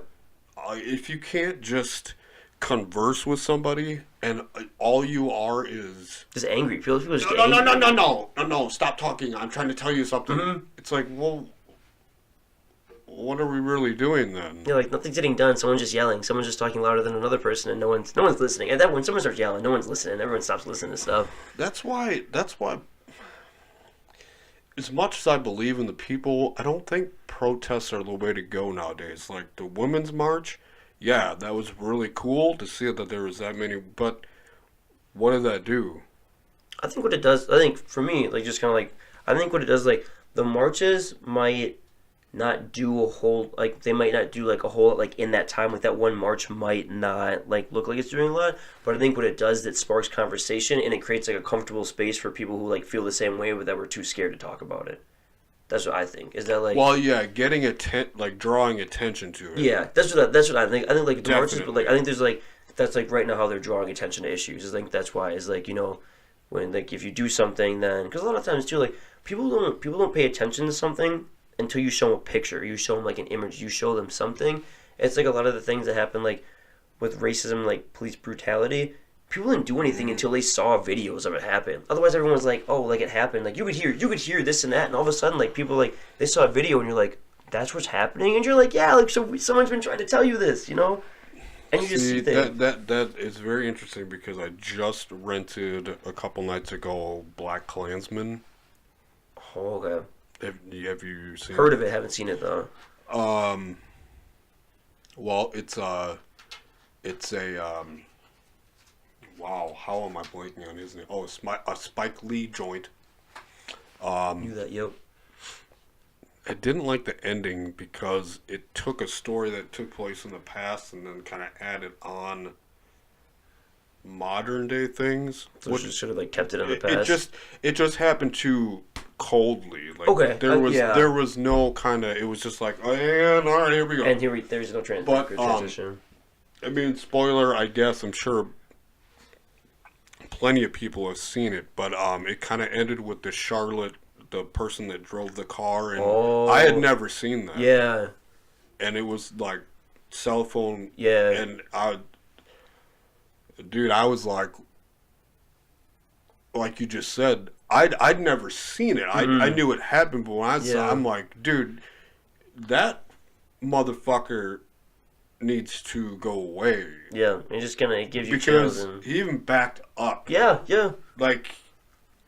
If you can't just converse with somebody and all you are is just angry, people just no, stop talking, I'm trying to tell you something. It's like, well, what are we really doing then? Yeah, like, nothing's getting done. Someone's just yelling. Someone's just talking louder than another person, and no one's listening. And then when someone starts yelling, no one's listening. Everyone stops listening to stuff. That's why. As much as I believe in the people, I don't think protests are the way to go nowadays. Like the Women's March, yeah, that was really cool to see that there was that many. But what did that do? I think what it does. I think for me, like, just kind of like, I think what it does, like, the marches might not do a whole, like, they might not do, like, a whole, like, in that time, like, that one march might not, like, look like it's doing a lot, but I think what it does, it sparks conversation, and it creates, like, a comfortable space for people who, like, feel the same way, but that we're too scared to talk about it. That's what I think. Is that, like... Well, yeah, like, drawing attention to it. Yeah, that's what I think. I think, like, the marches, but, like, I think there's, like, that's, like, right now how they're drawing attention to issues. I think that's why, is, like, when, like, if you do something, then... Because a lot of times, too, like, people don't pay attention to something until you show them a picture, you show them, like, an image, you show them something. It's like a lot of the things that happen, like, with racism, like, police brutality, people didn't do anything until they saw videos of it happen. Otherwise, everyone was like, oh, like, it happened. Like, you could hear this and that, and all of a sudden, like, people, like, they saw a video, and you're like, that's what's happening? And you're like, yeah, like, so someone's been trying to tell you this, And you just see things. That is very interesting, because I just rented a couple nights ago Black Klansman. Oh, okay. Have you seen Heard of it, haven't seen it though. Well, it's a wow, how am I blanking on his name? Oh, a Spike Lee joint. Knew that, yep. I didn't like the ending because it took a story that took place in the past and then kind of added on modern day things. So which should have, like, kept it in the past. It just happened too coldly. Like, okay. There was no kind of, it was just like, oh, and all right, here we go. And there's no transition. I mean, spoiler, I guess, I'm sure plenty of people have seen it, but it kind of ended with the person that drove the car, and I had never seen that. Yeah. And it was like cell phone. Yeah. And I was like you just said, I'd never seen it. I knew it happened, but when I saw it, I'm like, dude, that motherfucker needs to go away. Yeah, it just kind of gives you chills. Because he even backed up. Yeah. Like,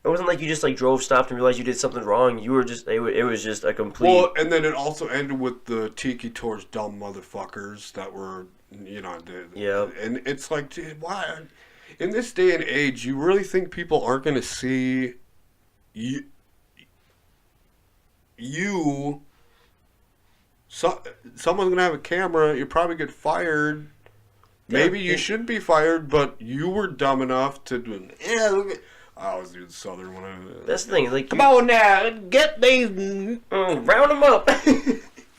It wasn't like you just like drove, stopped, and realized you did something wrong. You were just it was just a complete. Well, and then it also ended with the tiki torch dumb motherfuckers that were, Yeah. And it's like, dude, why? In this day and age, you really think people aren't going to see you? Someone's going to have a camera. You probably get fired. Maybe you should be fired, but you were dumb enough to do. Yeah, look at. I always do the southern one. That's the thing. Like, come on now, get these. Round them up.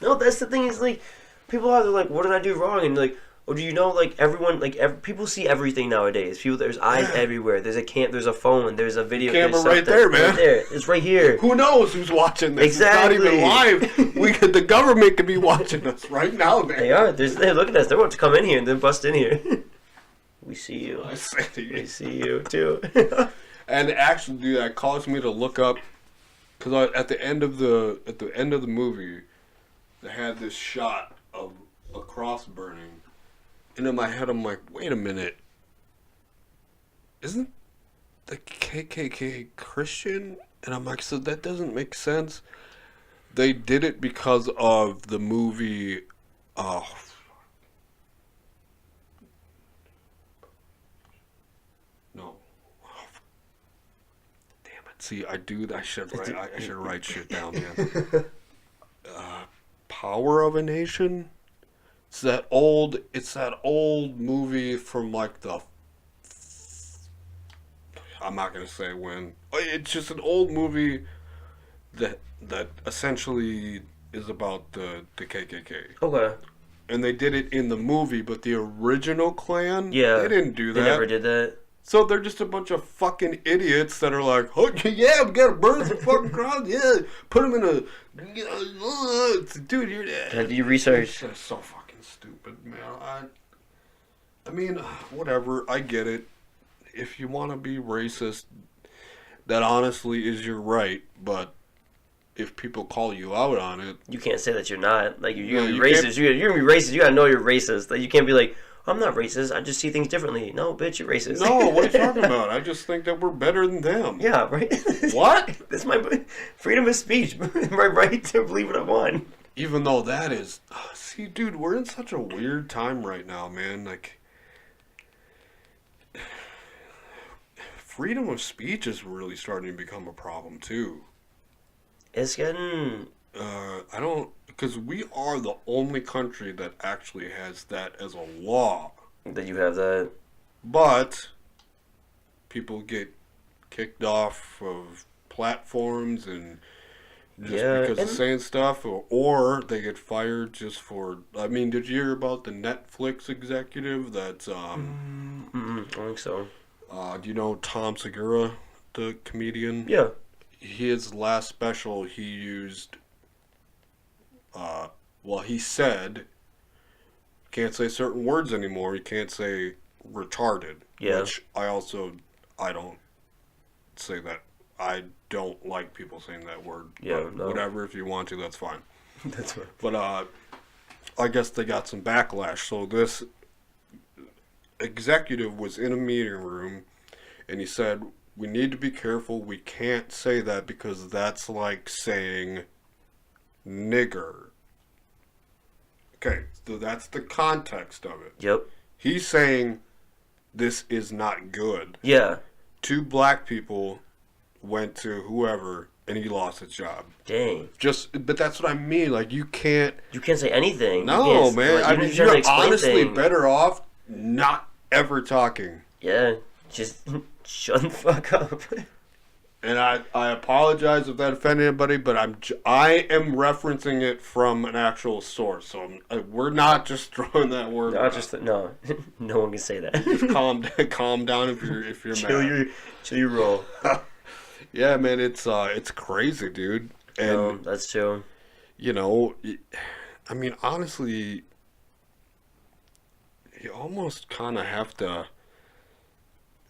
No, that's the thing. Is like, people are like, "What did I do wrong?" And like, oh, do you know? Like, everyone, like, people see everything nowadays. People, there's eyes everywhere. There's a phone. There's a video camera right there, man. Right there. It's right here. Who knows who's watching this? Exactly. It's not even live. The government could be watching us right now, man. They are. They're looking at us. They want to come in here and then bust in here. We see you. I see. We see you too. And actually, dude, that caused me to look up because at the end of the movie, they had this shot of a cross burning, and in my head, I'm like, wait a minute, isn't the KKK Christian? And I'm like, so that doesn't make sense. They did it because of the movie. No. See, I should write shit down, man. Power of a Nation. It's that old movie from like the. I'm not gonna say when. It's just an old movie that essentially is about the KKK. Okay. And they did it in the movie, but the original Klan, yeah, they didn't do that. They never did that. So they're just a bunch of fucking idiots that are like, oh, yeah, we gotta burn some fucking crowd, yeah, put them in a, dude, Have you researched? That's so fucking stupid, man. I mean, whatever, I get it. If you want to be racist, that honestly is your right, but if people call you out on it, you can't say that you're not. Like, you're gonna be racist. You're gonna be racist. You gotta know you're racist. Like, you can't be like, I'm not racist. I just see things differently. No, bitch, you're racist. No, what are you talking about? I just think that we're better than them. Yeah, right? What? That's my freedom of speech. My right to believe what I want. Even though that is... See, dude, we're in such a weird time right now, man. Like... Freedom of speech is really starting to become a problem, too. It's getting... I don't... Because we are the only country that actually has that as a law. That you have that. But people get kicked off of platforms and just because of saying stuff, or they get fired just for... I mean, did you hear about the Netflix executive that's... I think so. Do you know Tom Segura, the comedian? Yeah. His last special, he used... he said, can't say certain words anymore. You can't say retarded. Yeah. Which I don't say that. I don't like people saying that word. Yeah. But whatever, if you want to, that's fine. That's right. But I guess they got some backlash. So this executive was in a meeting room, and he said, we need to be careful. We can't say that because that's like saying nigger. Okay, so that's the context of it. Yep. He's saying this is not good. Yeah. 2 black people went to whoever, and he lost his job. Dang. But that's what I mean. Like, you can't say anything. No, man. I mean, you're honestly better off not ever talking. Yeah. Just shut the fuck up. And I apologize if that offended anybody, but I am referencing it from an actual source, so we're not just throwing that word. No, no one can say that. Just calm down if you're mad. Chill your roll. Yeah, man, it's crazy, dude. And no, that's true. You know, I mean, honestly, you almost kind of have to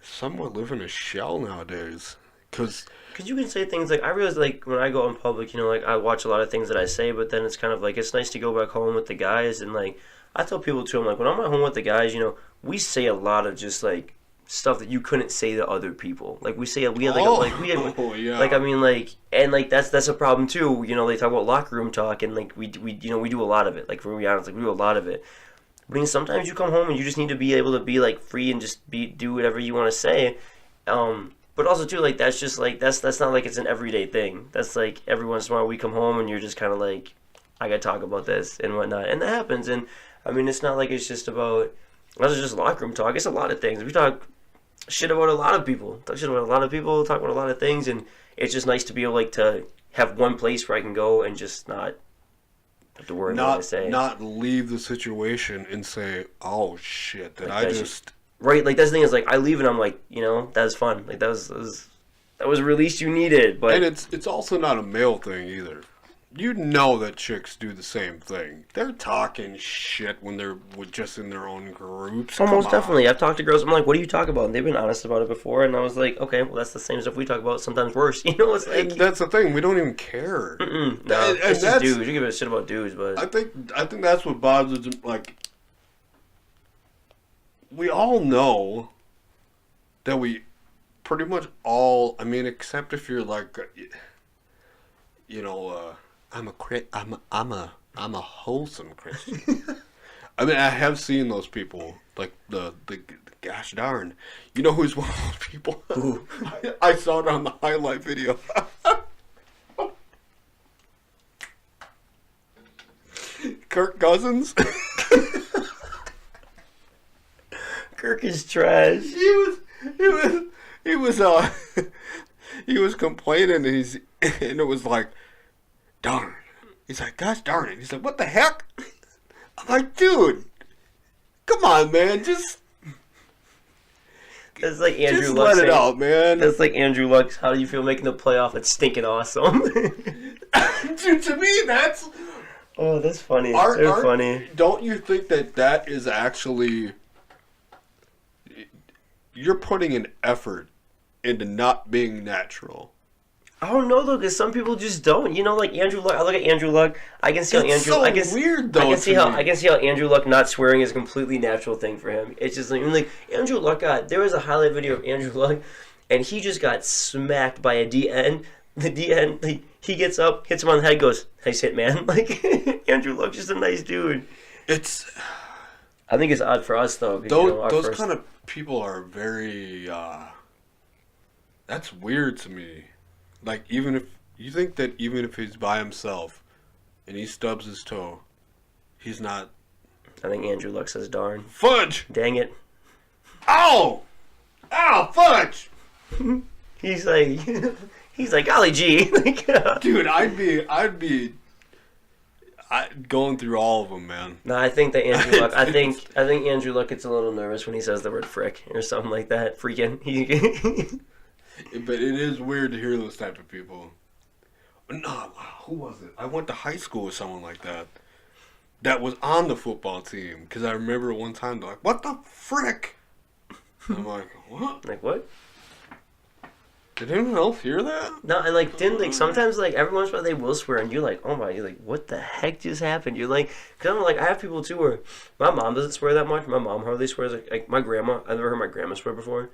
somewhat live in a shell nowadays. Because you can say things like, I realize, like, when I go in public, you know, like, I watch a lot of things that I say, but then it's kind of like, it's nice to go back home with the guys, and, like, I tell people, too, I'm like, when I'm at home with the guys, you know, we say a lot of just, like, stuff that you couldn't say to other people. Like we say, we have yeah. like I mean like and like that's a problem too. You know, they talk about locker room talk and like we do a lot of it. Like for me honest, like we do a lot of it. I mean sometimes you come home and you just need to be able to be like free and just do whatever you want to say. But also too like that's just like that's not like it's an everyday thing. That's like every once in a while we come home and you're just kind of like I gotta talk about this and whatnot, and that happens. And I mean it's not like it's just about that's just locker room talk. It's a lot of things. We talk shit about a lot of people. Talk shit about a lot of people. Talk about a lot of things, and it's just nice to be able like to have one place where I can go and just not have to worry about what I say. Not leave the situation and say, "Oh shit, did like I just?" Right, like that's the thing is like I leave and I'm like, you know, that was fun. Like that was a release you needed. But and it's also not a male thing either. You know that chicks do the same thing. They're talking shit when they're just in their own groups. Almost definitely. I've talked to girls. I'm like, what do you talk about? And they've been honest about it before. And I was like, okay, well, that's the same stuff we talk about. Sometimes worse. You know, it's like and that's the thing. We don't even care. No, it's just dudes. You give a shit about dudes, but I think that's what bothers them. Like, we all know that we pretty much all. I mean, except if you're like, you know. I'm a wholesome Christian. I mean, I have seen those people, like the gosh darn. You know who's one of those people? I saw it on the highlight video. Kirk Cousins. Kirk is trash. He was complaining and it was like, darn. He's like, gosh darn it. He's like, what the heck? I'm like, dude, come on, man. Just That's like Andrew just Luck let it out, man. That's like Andrew Luck's, how do you feel making the playoff? It's stinking awesome. Dude, to me, that's... Oh, that's funny. They're funny. Don't you think that is actually... You're putting an effort into not being natural. I don't know though, because some people just don't. You know, like Andrew Luck. I look at Andrew Luck. I can see how Andrew. So weird though. I can see how Andrew Luck not swearing is a completely natural thing for him. It's just like Andrew Luck there was a highlight video of Andrew Luck, and he just got smacked by a DN. The DN, he gets up, hits him on the head, goes, "Nice hit, man." Like Andrew Luck's just a nice dude. I think it's odd for us though. Those kind of people are very. That's weird to me. Like, even if he's by himself and he stubs his toe, he's not. I think Andrew Luck says, darn. Fudge! Dang it. Ow! Ow, fudge! He's like, golly gee. Dude, I'd be going through all of them, man. No, I think that Andrew Luck, I think Andrew Luck gets a little nervous when he says the word frick or something like that. Freaking. But it is weird to hear those type of people. No, who was it? I went to high school with someone like that. That was on the football team. Because I remember one time they're like, "What the frick?" I'm like, "What?" Like what? Did anyone else hear that? No, and sometimes every once in a while they will swear, and you're like, oh my, you're like, what the heck just happened? You're like, because I'm like, I have people too where my mom doesn't swear that much. My mom hardly swears. Like my grandma, I've never heard my grandma swear before.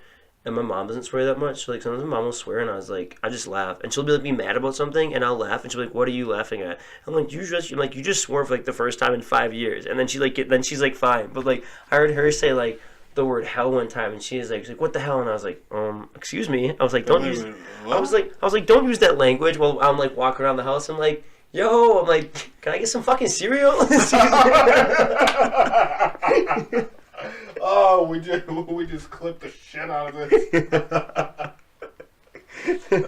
And my mom doesn't swear that much. So, sometimes my mom will swear, and I just laugh. And she'll be mad about something, and I'll laugh, and she'll be like, "What are you laughing at?" I'm like, "You just swore for the first time in 5 years." And then she's like, fine. But I heard her say the word hell one time, and she's like, "What the hell?" And I was like, excuse me. I was like, don't use. I was like, don't use that language while I'm walking around the house. I'm like, yo, I'm like, can I get some fucking cereal? Oh, we just clipped the shit out of this.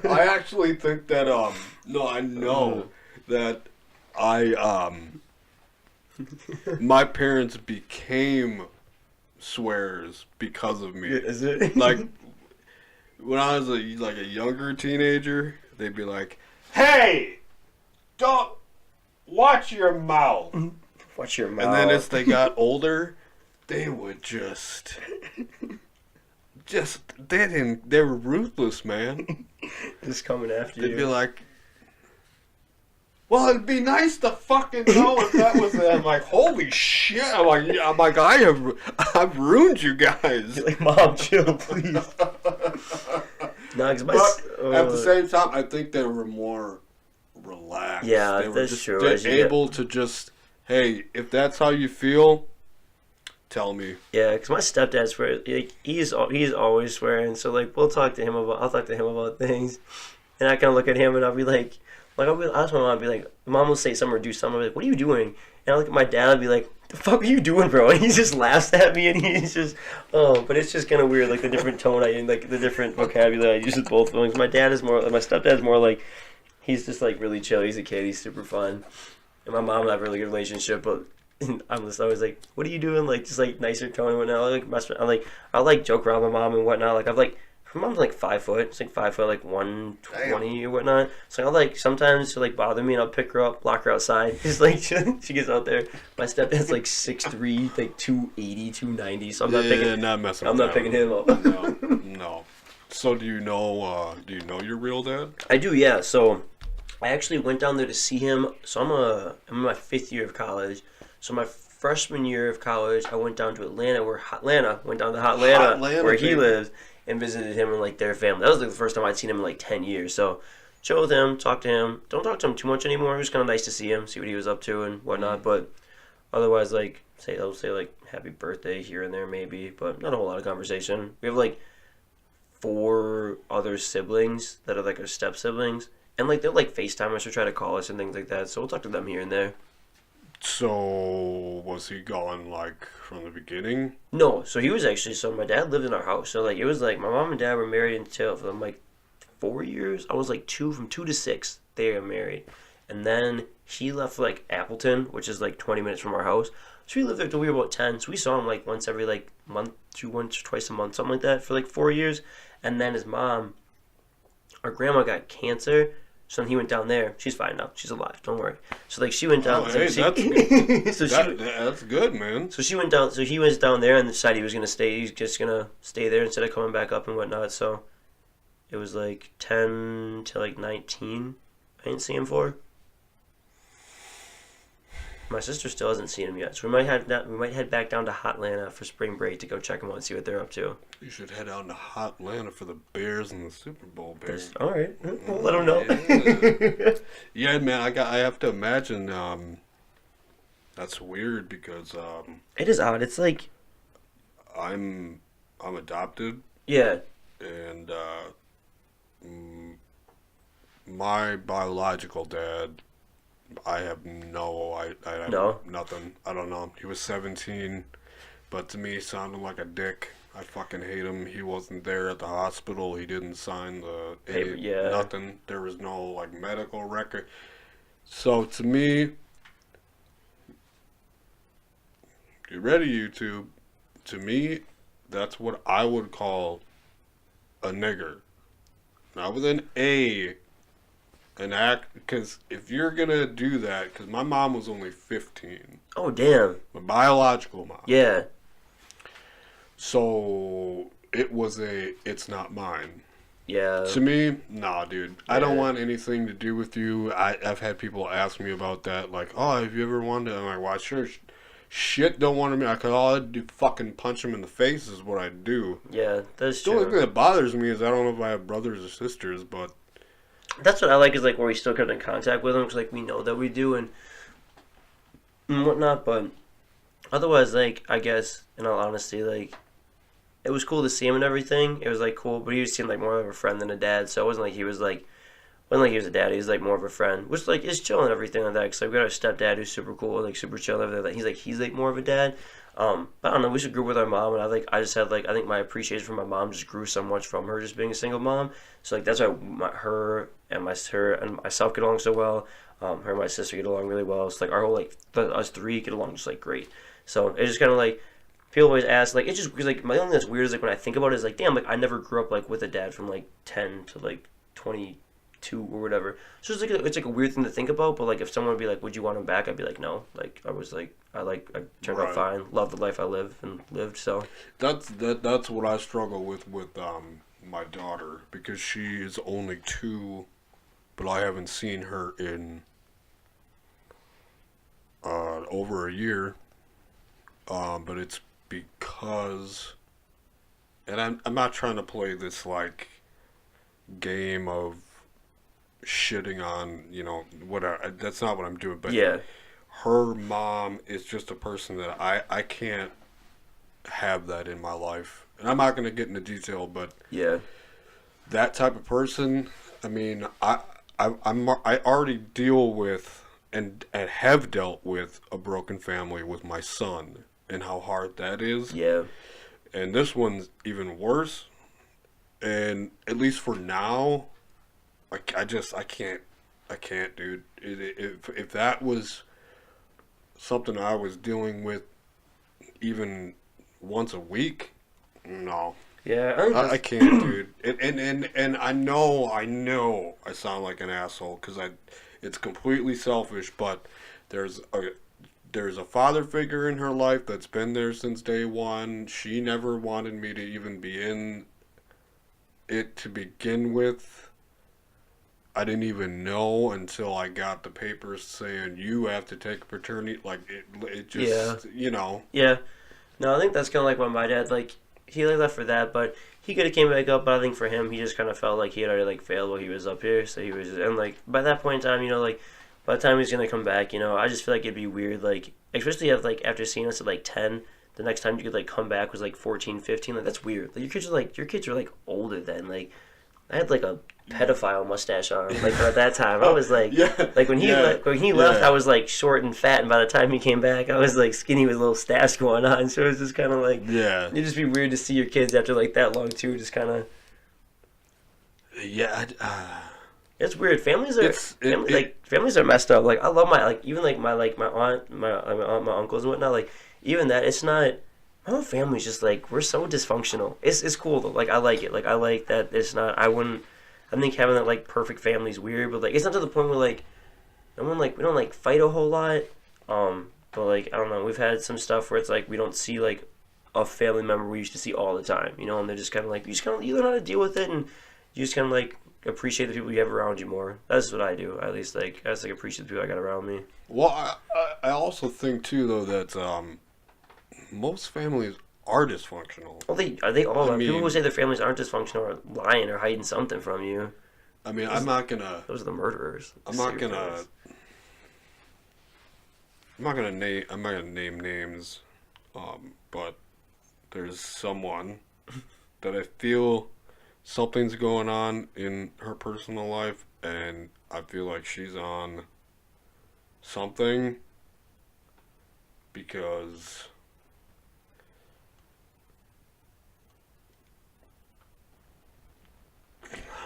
I actually think that I know that my parents became swearers because of me. Is it? Like when I was a younger teenager, they'd be like, "Hey, don't watch your mouth." Watch your mouth. And then as they got older, they would they were ruthless, man. Just coming after you. They'd be like, well, it'd be nice to fucking know if that was. I'm like, holy shit! I'm like, I've ruined you guys. You're like, Mom, chill, please. No, because at the same time, I think they were more relaxed. Yeah, they were that's just, true. They're able to just, hey, if that's how you feel, tell me. Yeah, because my stepdad's he's always swearing. So like, I'll talk to him about things, and I kind of look at him and I'll be like I'll ask my mom, I'll be like, Mom will say something or do something. I'll be like, what are you doing? And I look at my dad and be like, the fuck are you doing, bro? And he just laughs at me and he's just, but it's just kind of weird, like the different tone like the different vocabulary I use with both feelings. My stepdad's more like, he's just like really chill. He's a kid. He's super fun. And my mom and I have a really good relationship, but I'm just always like, what are you doing? Like, just like nicer tone and whatnot. I like joke around with my mom and whatnot. Like, her mom's like 5 foot. It's like 5 foot, like 120 or whatnot. So I like sometimes she'll like bother me and I'll pick her up, lock her outside. Just like she gets out there. My stepdad's like 6'3", like 280, 290. So I'm not picking him up. No. So do you know your real dad? I do, yeah. So I actually went down there to see him. So I'm in my 5th year of college. So my freshman year of college, I went down to Atlanta, where he lives, and visited him and like their family. That was like the first time I'd seen him in like 10 years. So chill with him, talk to him. Don't talk to him too much anymore. It was kind of nice to see him, see what he was up to and whatnot. But otherwise, like I'll say like happy birthday here and there maybe, but not a whole lot of conversation. We have like 4 other siblings that are like our step siblings, and like they'll like FaceTime us or try to call us and things like that. So we'll talk to them here and there. So was he gone like from the beginning? No, so he was actually. So my dad lived in our house. So like it was like my mom and dad were married until for like 4 years. I was like from 2 to 6. They got married, and then he left for like Appleton, which is like 20 minutes from our house. So we lived there till we were about 10. So we saw him like once every like month, once or twice a month, something like that, for like 4 years. And then his mom, our grandma, got cancer. So then he went down there. She's fine now. She's alive. Don't worry. So like she went down. Oh, hey, that's good, man. So she went down. So he was down there and decided he was gonna stay. He's just gonna stay there instead of coming back up and whatnot. So it was like 10 to like 19. I didn't see him for. My sister still hasn't seen him yet, so we might head back down to Hotlanta for spring break to go check them out and see what they're up to. You should head out to Hotlanta for the Bears and the Super Bowl, Bears. All right, we'll let them know. Yeah, man, I have to imagine that's weird because it is odd. It's like I'm adopted. Yeah. And my biological dad, I have nothing. I don't know. He was 17, but to me, he sounded like a dick. I fucking hate him. He wasn't there at the hospital. He didn't sign the paper. Yeah. Nothing. There was no like medical record. So to me, get ready, YouTube. To me, that's what I would call a nigger. Not with an A. An act, because if you're gonna do that, because my mom was only 15. Oh, damn. My biological mom. Yeah. So it was it's not mine. Yeah. To me, nah, dude. Yeah. I don't want anything to do with you. I've had people ask me about that, like, oh, have you ever wanted to? I'm like, why, sure. Shit don't want to me. All I'd do fucking punch him in the face is what I'd do. Yeah, that's true. The only thing that bothers me is I don't know if I have brothers or sisters, but that's what I like, is like where we still kept in contact with them, because like we know that we do and whatnot. But otherwise, like, I guess in all honesty, like, it was cool to see him and everything. It was like cool, but he seemed like more of a friend than a dad. So it wasn't like he was a dad. He was like more of a friend, which like is chill and everything like that. Because like, we got our stepdad who's super cool, like super chill and everything. He's like more of a dad. But I don't know. We just grew with our mom, and I think my appreciation for my mom just grew so much from her just being a single mom. So like that's why her and myself get along so well. Her and my sister get along really well. It's like our whole us three get along just like great. So it's just kind of like, people always ask, like, it's just because like my only thing that's weird is like when I think about it is like, damn, like I never grew up like with a dad from like 10 to like 22 or whatever. So it's like a weird thing to think about. But like if someone would be like, would you want him back? I'd be like, no. Like I turned out fine, loved the life I lived. So that's what I struggle with my daughter, because she is only 2, but I haven't seen her in over a year. But it's because, and I'm not trying to play this like game of shitting on, whatever. That's not what I'm doing. But Yeah. her mom is just a person that I can't have that in my life. And I'm not going to get into detail, but Yeah. that type of person, I mean, I already deal with and have dealt with a broken family with my son and how hard that is. Yeah. And this one's even worse. And at least for now, I can't, dude. If that was something I was dealing with even once a week, no. Yeah, I can't, dude. And I know I sound like an asshole because it's completely selfish, but there's a father figure in her life that's been there since day one. She never wanted me to even be in it to begin with. I didn't even know until I got the papers saying you have to take paternity. Like it just, Yeah. No, I think that's kind of like what my dad, like, he left for that, but he could have came back up, but I think for him, he just kind of felt like he had already, like, failed while he was up here, so he was just, and, like, by that point in time, like, by the time he's going to come back, I just feel like it'd be weird, like, especially after seeing us at, like, 10, the next time you could, like, come back was, like, 14, 15, like, that's weird. Like, your kids are, like, older then, like, I had, like, a pedophile mustache on, like, at that time. I was, like, like, when he left, I was, like, short and fat, and by the time he came back, I was, like, skinny with a little stash going on, so it was just kind of, like, it'd just be weird to see your kids after, like, that long, too, just kind of... Yeah, it's weird. Families are messed up. Like, I love my, like, even, like, my aunt, my uncles and whatnot, like, even that, it's not... My whole family's just, like, we're so dysfunctional. It's cool, though. Like, I like it. Like, I like that it's not... I think having that, like, perfect family's weird, but, like, it's not to the point where, like, we don't, like, fight a whole lot. But, like, I don't know. We've had some stuff where it's, like, we don't see, like, a family member we used to see all the time, and they're just kind of, like, you learn how to deal with it, and you just kind of, like, appreciate the people you have around you more. That's what I do, at least, like, I just, like, appreciate the people I got around me. Well, I also think, too, though, that, most families are dysfunctional. Well, are they all? People who say their families aren't dysfunctional are lying or hiding something from you. I mean, I'm not gonna... Those are the murderers. I'm not gonna name names, but there's someone that I feel something's going on in her personal life, and I feel like she's on something because...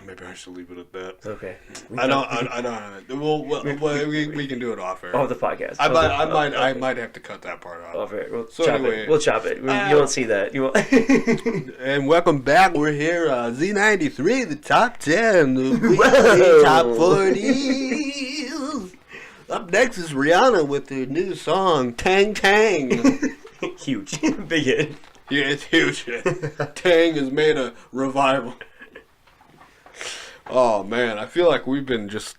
Maybe I should leave it at that. Okay. I don't. Well, we can do it off air. Oh, the podcast. I might have to cut that part out. Off air. We'll chop it. You won't see that. You won't. And welcome back. We're here, Z93, the top 10, the weekly top 40. Up next is Rihanna with her new song, Tang Tang. Huge. Big hit. Yeah, it's huge. Tang has made a revival. Oh man, I feel like we've been just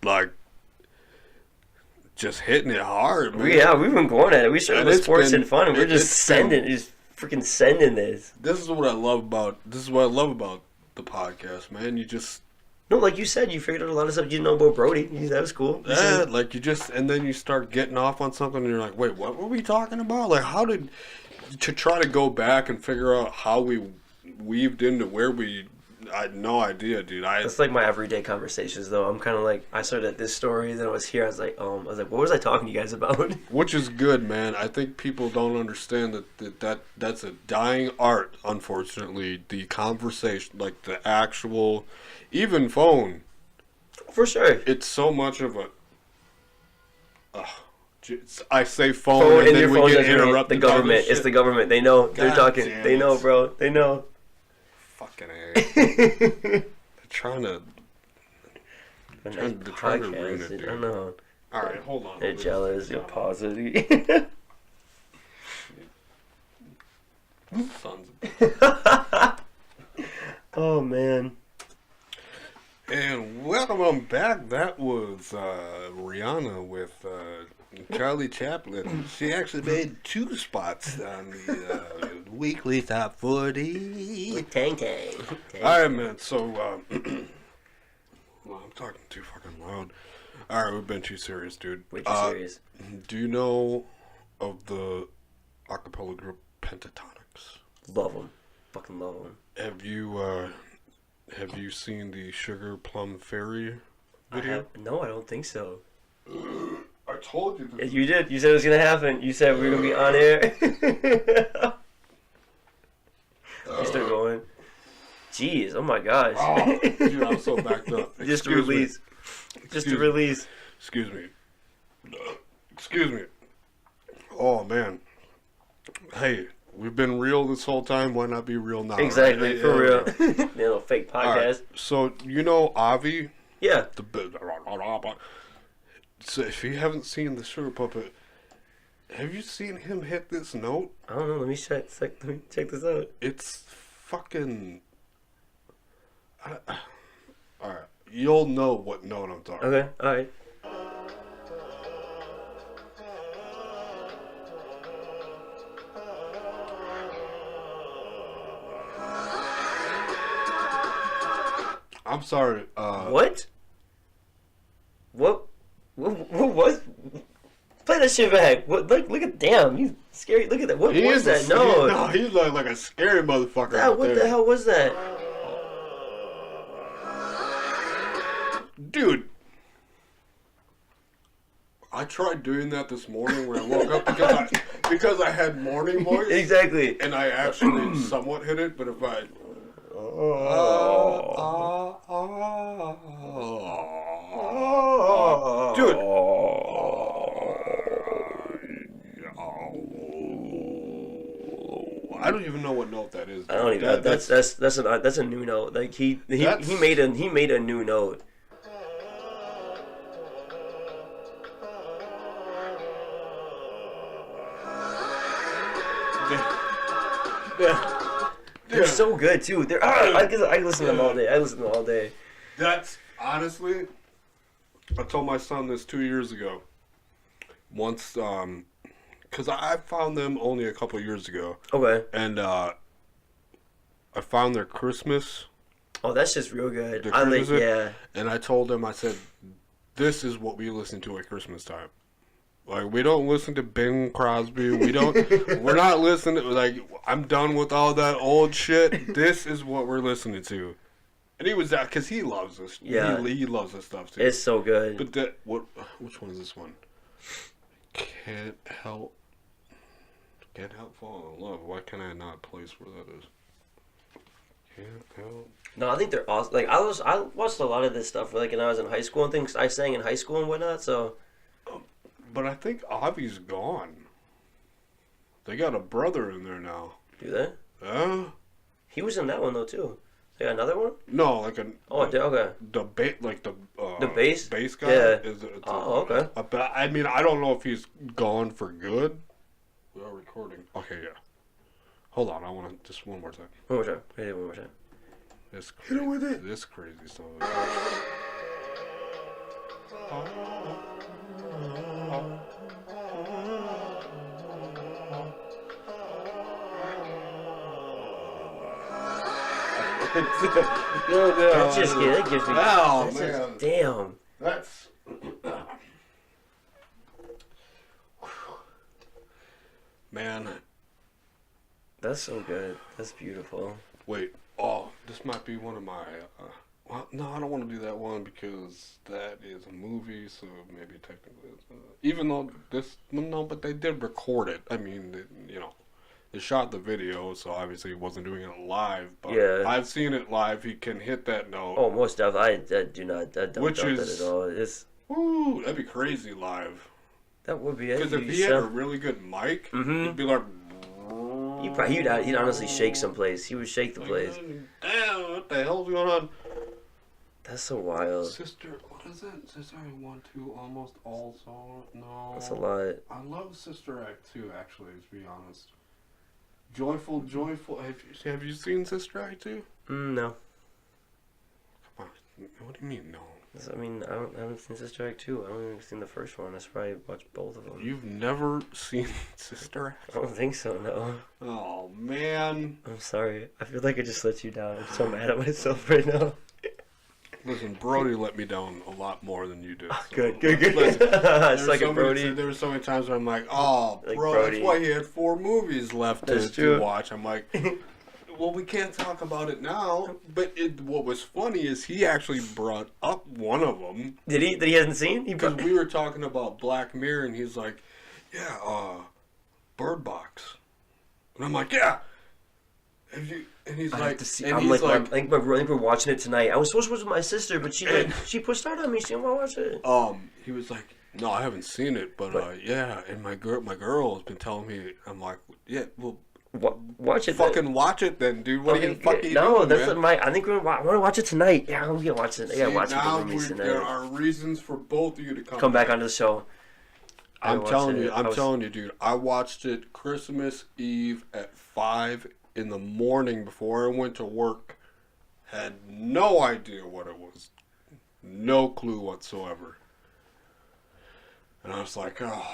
hitting it hard, man. Yeah, we've been going at it. We started with sports and fun, and we're just freaking sending this. This is what I love about the podcast, man. You just like you said, you figured out a lot of stuff you didn't know about Brody. That was cool. Yeah, like and then you start getting off on something, and you're like, wait, what were we talking about? Like, to try to go back and figure out how we weaved into where we. I had no idea, dude. That's like my everyday conversations, though. I'm kind of like, I started at this story, then I was here. I was like, what was I talking to you guys about? Which is good, man. I think people don't understand that's a dying art. Unfortunately, the conversation, like the actual, even phone. For sure. It's so much of a. I say phone and then we get interrupted. The government. It's the government. They know. They're talking. They know, bro. They know. Fucking A. They're trying to ruin it, dude. I know. Alright, hold on. They're jealous. You're positive. Sons of... Oh, man. And welcome welcome them back. That was Rihanna with Charlie Chaplin. She actually made 2 spots on the weekly top 40. With Tang Tang. Alright, man, so, well, I'm talking too fucking loud. Alright, we've been too serious, dude. Way too serious. Do you know of the acapella group Pentatonics? Love them. Fucking love them. Have you seen the Sugar Plum Fairy video? No, I don't think so. I told you this. You did. You said it was going to happen. You said we were going to be on air. You start going. Jeez, oh my gosh. Oh, dude, I'm so backed up. Just a release. Just a release. Excuse me. Excuse me. Oh, man. Hey, we've been real this whole time. Why not be real now? Exactly, right? for real. Little fake podcast. Right. So, you know Avi? Yeah. So, if you haven't seen the Sugar Puppet, have you seen him hit this note? I don't know. Let me check this out. It's fucking... Alright. You'll know what note I'm talking about. Okay, alright. I'm sorry. What? What was? Play that shit back. What? Look at damn. You scary. Look at that. What was that? No, he's like a scary motherfucker. Yeah, what the hell was that? Dude, I tried doing that this morning when I woke up because I had morning voice. Exactly. And I actually somewhat hit it, but if I... Dude. I don't even know what note that is. I don't even. That's a new note. Like he made a new note. They're so good too. I listen to them all day. That's honestly, I told my son this 2 years ago. Once, because I found them only a couple years ago. Okay. And I found their Christmas. Oh, that's just real good. Yeah. And I told him, I said, this is what we listen to at Christmas time. Like, we don't listen to Bing Crosby. We're not listening to, like, I'm done with all that old shit. This is what we're listening to. And he was that, because he loves this. Yeah. He loves this stuff, too. It's so good. But which one is this one? Can't help falling in love. Why can I not place where that is? Can't help. No, I think they're awesome. Like, I watched a lot of this stuff, like, when I was in high school and things. I sang in high school and whatnot, so... But I think Avi's gone. They got a brother in there now. Do they? Yeah. He was in that one though too. They got another one? No, like a. Oh, okay. The bass guy. Yeah. Okay. I mean, I don't know if he's gone for good. We are recording. Okay, yeah. Hold on, I want to just one more time. One more time. Hit it one more time. This crazy, hit it with it. This crazy song. That gives me. Oh man! Damn. That's. Man. That's so good. That's beautiful. Wait. Oh, this might be one of my. Well, no, I don't want to do that one because that is a movie, so maybe technically it's, even though no, but they did record it. I mean, they shot the video, so obviously he wasn't doing it live. But yeah. I've seen it live. He can hit that note. Oh, most definitely. I don't doubt that at all. Woo, that'd be crazy live. That would be. Because if he had a really good mic, he'd be like. He'd honestly shake someplace. He would shake the place. Damn, what the hell's going on? That's so wild. Sister, what is it? Sister Act 1, 2, almost all songs. No. That's a lot. I love Sister Act 2, actually, to be honest. Joyful. Have you seen Sister Act 2? No. Come on. What do you mean, no? I mean, I haven't seen Sister Act 2. I don't even seen the first one. That's probably watched both of them. You've never seen Sister Act? I don't think so, no. Oh, man. I'm sorry. I feel like I just let you down. I'm so mad at myself right now. Listen, Brody let me down a lot more than you did. So. Good. Listen, Brody. there were so many times where I'm like, oh, Like bro, Brody. that's why he had 4 movies left That's to watch. I'm like, well, we can't talk about it now. But what was funny is he actually brought up one of them. Did he? That he hasn't seen? Because we were talking about Black Mirror, and he's like, yeah, Bird Box. And I'm like, yeah. Have you? And he's like, I think we're watching it tonight. I was supposed to watch with my sister, but she pushed out on me. She didn't want to watch it. He was like, no, I haven't seen it, but yeah. And my girl has been telling me. I'm like, yeah, well, watch it. Fucking watch it then, dude. What are you fucking No, doing, that's man? I think I want to watch it tonight. Yeah, I'm gonna watch it. I gotta watch it tonight. There are reasons for both of you to come back onto the show. I'm telling you, dude. I watched it Christmas Eve at 5 in the morning before I went to work. Had no idea what it was. No clue whatsoever. And I was like, oh,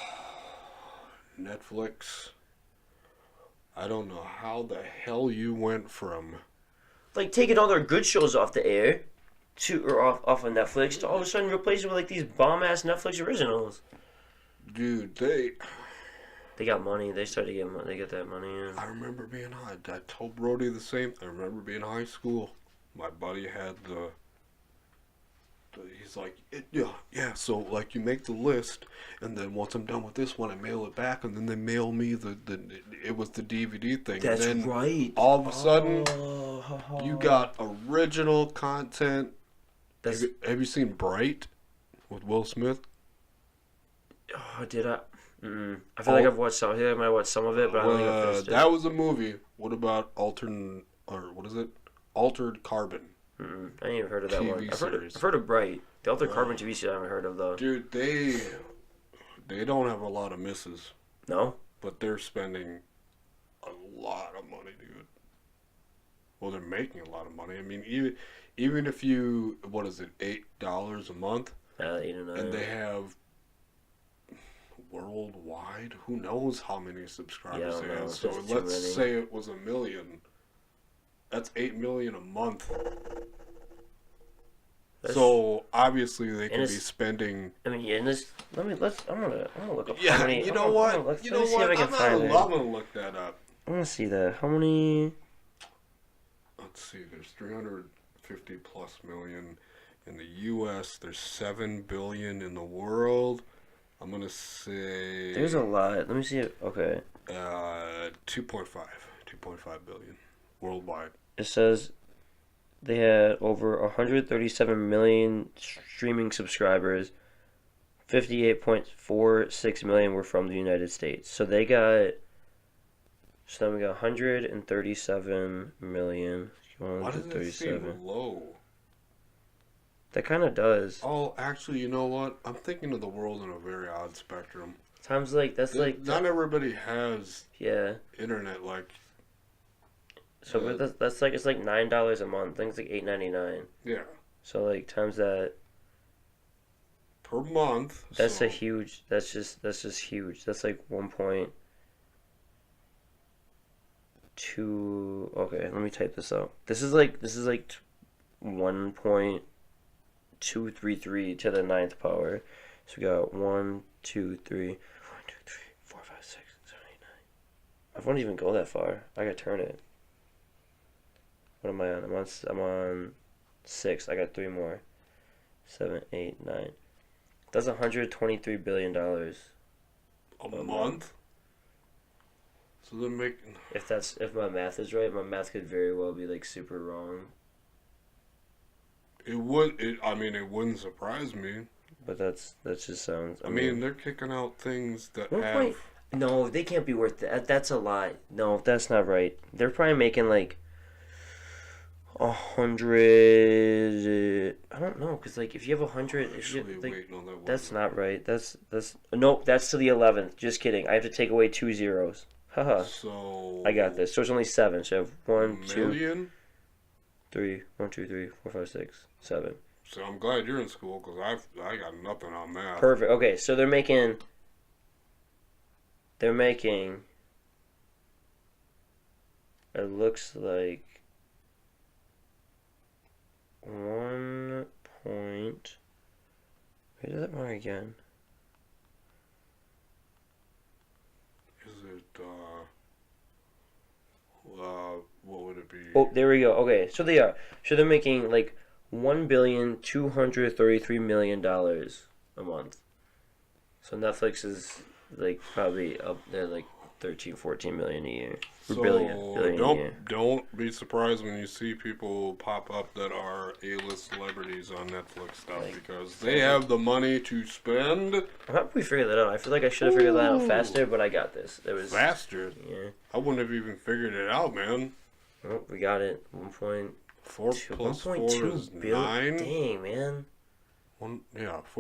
Netflix. I don't know how the hell you went from like taking all their good shows off the air or off of Netflix to all of a sudden replace it with like these bomb ass Netflix originals. Dude, they got money. They started getting money. They get that money in. I remember being high. I told Brody the same. I remember being in high school. My buddy had he's like, yeah. So like you make the list, and then once I'm done with this one, I mail it back, and then they mail me it was the DVD thing. That's and then right. All of a sudden, you got original content. Have you seen Bright with Will Smith? Oh, did I? I feel like I've watched some. I think I might have watched some of it, but I don't think I finished it. That was a movie. What about Altered Carbon? I ain't even heard of that one. Series. I've heard of Bright. The Altered Carbon TV series I haven't heard of though. Dude, they don't have a lot of misses. No? But they're spending a lot of money, dude. Well, they're making a lot of money. I mean, even if you, what is it, $8 a month? 8 or 9. And they have worldwide, who knows how many subscribers they have. So let's say it was 1 million. That's 8 million a month. So obviously they can be spending. I mean, yeah, I'm gonna look up. Yeah, how many, you know what? I'm gonna look that up. I want to see that. How many? Let's see. There's 350 plus million in the U.S. There's 7 billion in the world. I'm gonna say there's a lot. Let me see it. Okay. 2.5 billion worldwide. It says they had over 137 million streaming subscribers. 58.46 million were from the United States. So they got. So then we got 137 million. Why does it seem low? That kind of does. Oh, actually, you know what? I'm thinking of the world in a very odd spectrum. Times like not everybody has internet like. So that's like it's like $9 a month. I think it's like $8.99. Yeah. So like times that. Per month. That's a huge. That's just huge. That's like 1.2. Okay, let me type this out. This is like 1.233 to the 9th power. So we got 1, 2, 3, 4, 5, 6, 7, 8, 9. I won't even go that far. I gotta turn it. What am I on? I'm on 6. I got 3 more. 7, 8, 9. That's $123 billion. A month? So they're making. If my math is right, my math could very well be like super wrong. It wouldn't surprise me. But that just sounds. I mean, they're kicking out things that have. No, they can't be worth that. That's a lot. No, that's not right. They're probably making like 100. I don't know, cause like if you have 100, that's not right. That's nope. That's to the 11th. Just kidding. I have to take away 2 zeros. Haha. So I got this. So it's only 7. So I have 1, 2, million? 3, 1, 2, 3, 4, 5, 6, 7. So I'm glad you're in school because I got nothing on that. Perfect. Okay, so they're making. It looks like 1 point. Wait, is that wrong again? Is it what would it be? Oh, there we go. Okay, so they are. So they're making like $1,233,000,000 a month. So Netflix is like probably up there like 13, 14 million a year. So billion a year. don't be surprised when you see people pop up that are A-list celebrities on Netflix stuff because they have the money to spend. How did we figure that out? I feel like I should have figured that out faster, but I got this. It was faster. Yeah. I wouldn't have even figured it out, man. Oh, we got it. 1.4 plus 4 is 9. Dang, man. 4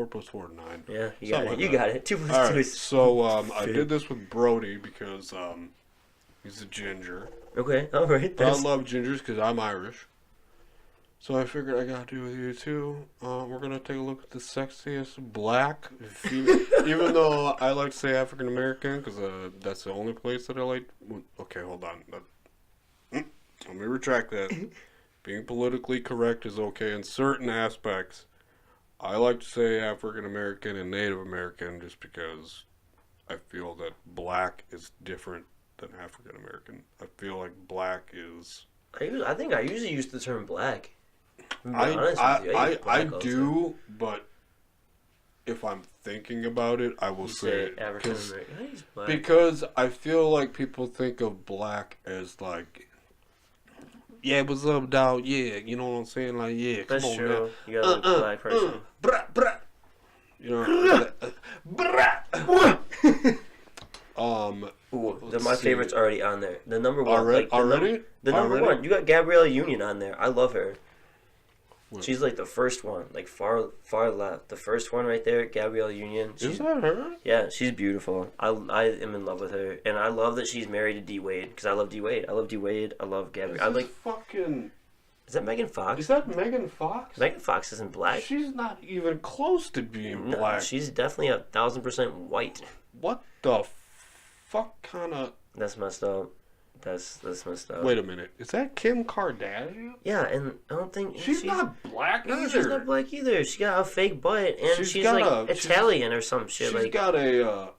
plus 4 is 9. Yeah, you got it. You got it. 2 plus 2 right, is... so I did this with Brody because he's a ginger. Okay, alright. I love gingers because I'm Irish. So I figured I gotta do with you too. We're gonna take a look at the sexiest black female. Even though I like to say African American because that's the only place that I like. Okay, hold on. Let me retract that. Being politically correct is okay in certain aspects. I like to say African American and Native American just because I feel that black is different than African American. I feel like black is. I think I usually use the term black. I do, but if I'm thinking about it, I will say African American because I feel like people think of black as like. Yeah, what's up, dog? Yeah, you know what I'm saying? Like, yeah, come on, true. man. You got a black person. Brah. You know, brah. My favorite's already on there. The number one. Already? The number one. You got Gabrielle Union on there. I love her. What? She's like the first one, like far left. The first one right there, Gabrielle Union. Is that her? Yeah, she's beautiful. I am in love with her, and I love that she's married to D Wade because I love D Wade. I love D Wade. I love Gabrielle. I like fucking. Is that Megan Fox? Is that Megan Fox? Megan Fox isn't black. She's not even close to being black. No, she's definitely 1,000% white. What the fuck kind of? That's messed up. That's messed up. Wait a minute. Is that Kim Kardashian? Yeah, and I don't think she's not black either. No, she's not black either. She got a fake butt, and she's like Italian or some shit. She's got a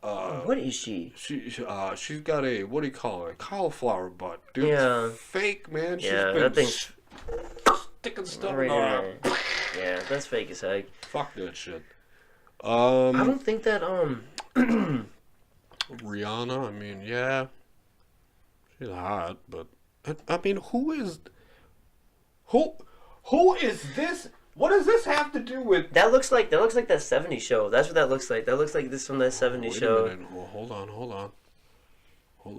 what is she? She's got a, what do you call it? Cauliflower butt, dude. Yeah. It's fake, man. She's Yeah, been that thing's sticking stuff right in her. Yeah, that's fake as heck. Fuck that shit. I don't think that Rihanna. I mean, yeah. She's hot, but I mean, who is this? What does this have to do with? That looks like that 70s show. That's what that looks like. That looks like this from that 70s show. Wait a minute. Well, hold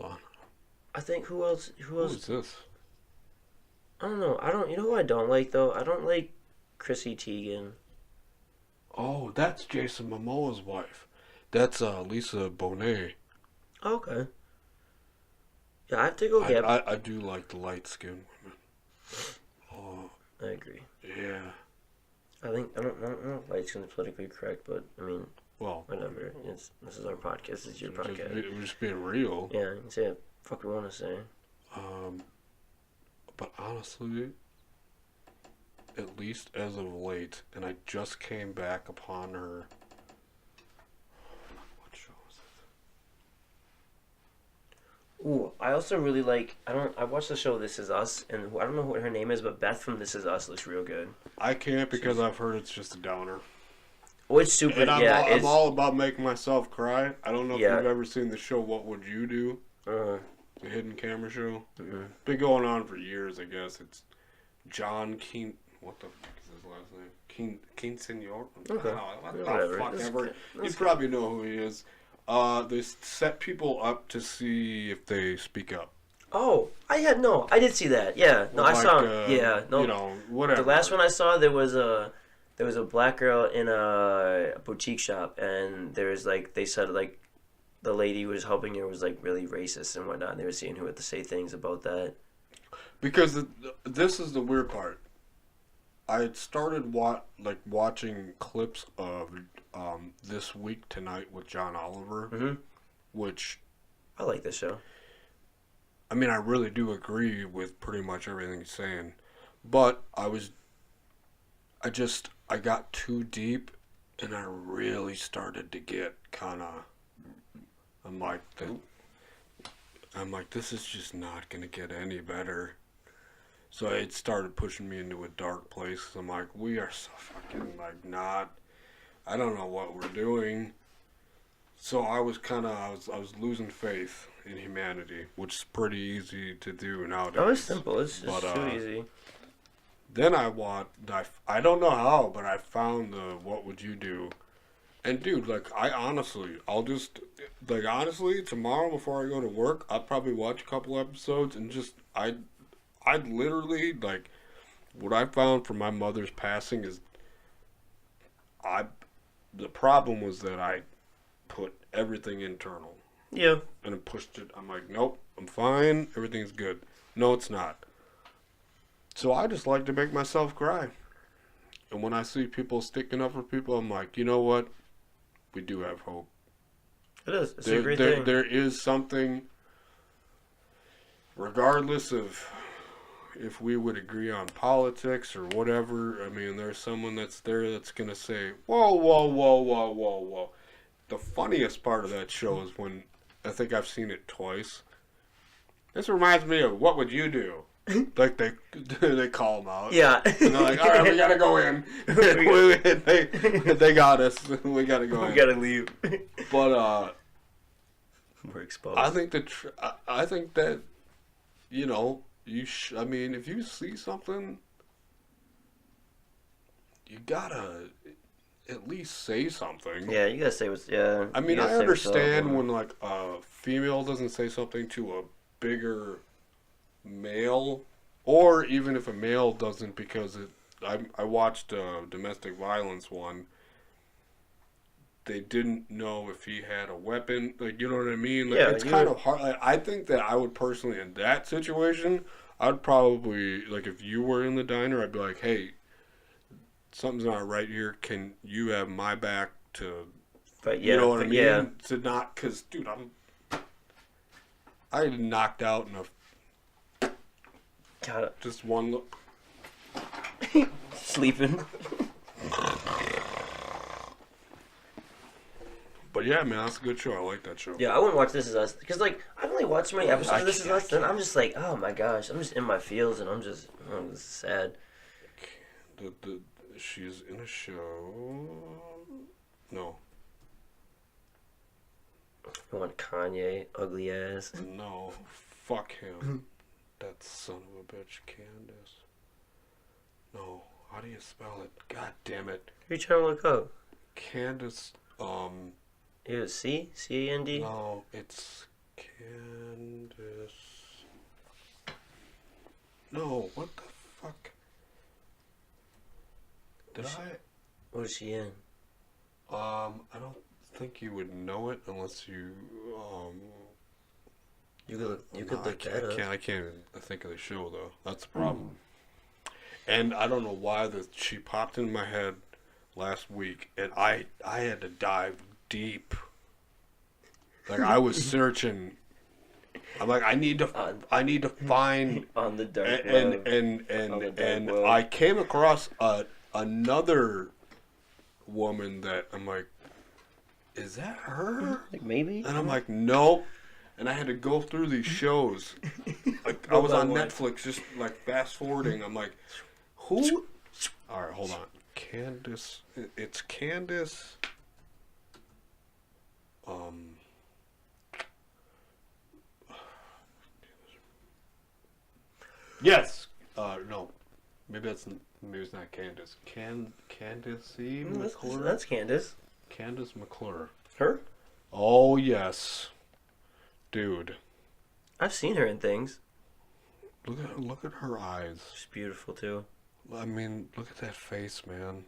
on. I think who else? Who is this? I don't know. You know who I don't like though? I don't like Chrissy Teigen. Oh, that's Jason Momoa's wife. That's Lisa Bonet. Okay. Yeah, I have to go get. I do like the light skinned women. Oh, I agree. Yeah. I don't know if light skin is politically correct, but I mean, well, whatever. This is our podcast. This is your podcast. We're just being real. Yeah, you can say what the fuck we want to say. But honestly, at least as of late, and I just came back upon her. Ooh, I also really like. I watched the show This Is Us, and I don't know what her name is, but Beth from This Is Us looks real good. I can't because I've heard it's just a downer. Oh, it's super. And I'm all about making myself cry. I don't know if you've ever seen the show What Would You Do? The hidden camera show. Mm-hmm. Been going on for years, I guess. It's John Keen. What the fuck is his last name? Keen Senor. Okay. What the fuck ever. You probably know who he is. They set people up to see if they speak up. Oh, I did see that. Yeah, no, I saw. Yeah, no, you know, whatever. The last one I saw, there was a black girl in a boutique shop, and there's like they said like the lady who was helping her was like really racist and whatnot. And they were seeing who had to say things about that. Because this is the weird part. I had started watching clips of This Week Tonight with John Oliver, which I like this show. I mean, I really do agree with pretty much everything he's saying, but I got too deep, and I really started to get kind of. I'm like, this is just not gonna get any better. So it started pushing me into a dark place. I'm like, we are so fucking not. I don't know what we're doing. So I was losing faith in humanity, which is pretty easy to do nowadays. Oh, it's simple. It's too easy. Then I don't know how, but I found the What Would You Do? And dude, honestly, tomorrow before I go to work, I'll probably watch a couple episodes and I'd literally, what I found from my mother's passing is the problem was that I put everything internal. Yeah. And I pushed it. I'm like, nope, I'm fine. Everything's good. No, it's not. So I just like to make myself cry. And when I see people sticking up for people, I'm like, you know what? We do have hope. It is. It's a great thing. There is something, regardless of if we would agree on politics or whatever. I mean, there's someone that's there that's going to say, whoa, whoa, whoa, whoa, whoa, whoa. The funniest part of that show is when, I think I've seen it twice. This reminds me of What Would You Do? Like they call them out. Yeah. And they're like, all right, we got to go in. they got us. We got to go in. We got to leave. But, we're exposed. I think that, you know, I mean, if you see something, you gotta at least say something. Yeah, you gotta say what's, yeah. I mean, I understand when, like, a female doesn't say something to a bigger male, or even if a male doesn't, because I watched a domestic violence one. They didn't know if he had a weapon, like, you know what I mean? Like, yeah, it's kind of hard. Like, I think that I would personally, in that situation, I'd probably, like, if you were in the diner, I'd be like, hey, something's not right here. Can you have my back to, but yeah, you know what I mean? Yeah. To not, because, dude, I knocked out in just one look. Sleeping. But yeah, man, that's a good show. I like that show. Yeah, I wouldn't watch This Is Us because, like, I don't really watch so many episodes of This Is Us. Then I'm just like, oh my gosh, I'm just in my feels and I'm just, this is sad. She's in a show. No. I want Kanye, ugly ass. No, fuck him. That son of a bitch, Candace. No, how do you spell it? God damn it. Who are you trying to look up? Candace, It was C-A-N-D? No, it's Candace. No, what the fuck? Did I? What is she in? I don't think you would know it unless you, You could look that up. I can't even think of the show, though. That's the problem. And I don't know why she popped in my head last week, and I had to dive deep. Like, I was searching. I'm like, I need to find on the dark web. And I came across another woman that I'm like, is that her? Like, maybe. And I'm like, nope. And I had to go through these shows. Like, I was on Netflix, just like fast forwarding. I'm like, who? All right, hold on. Candace. It's Candace. Yes. No. Maybe it's not Candace. Candace McClure. That's Candace. Candace McClure. Her? Oh yes, dude. I've seen her in things. Look at her eyes. She's beautiful too. I mean, look at that face, man.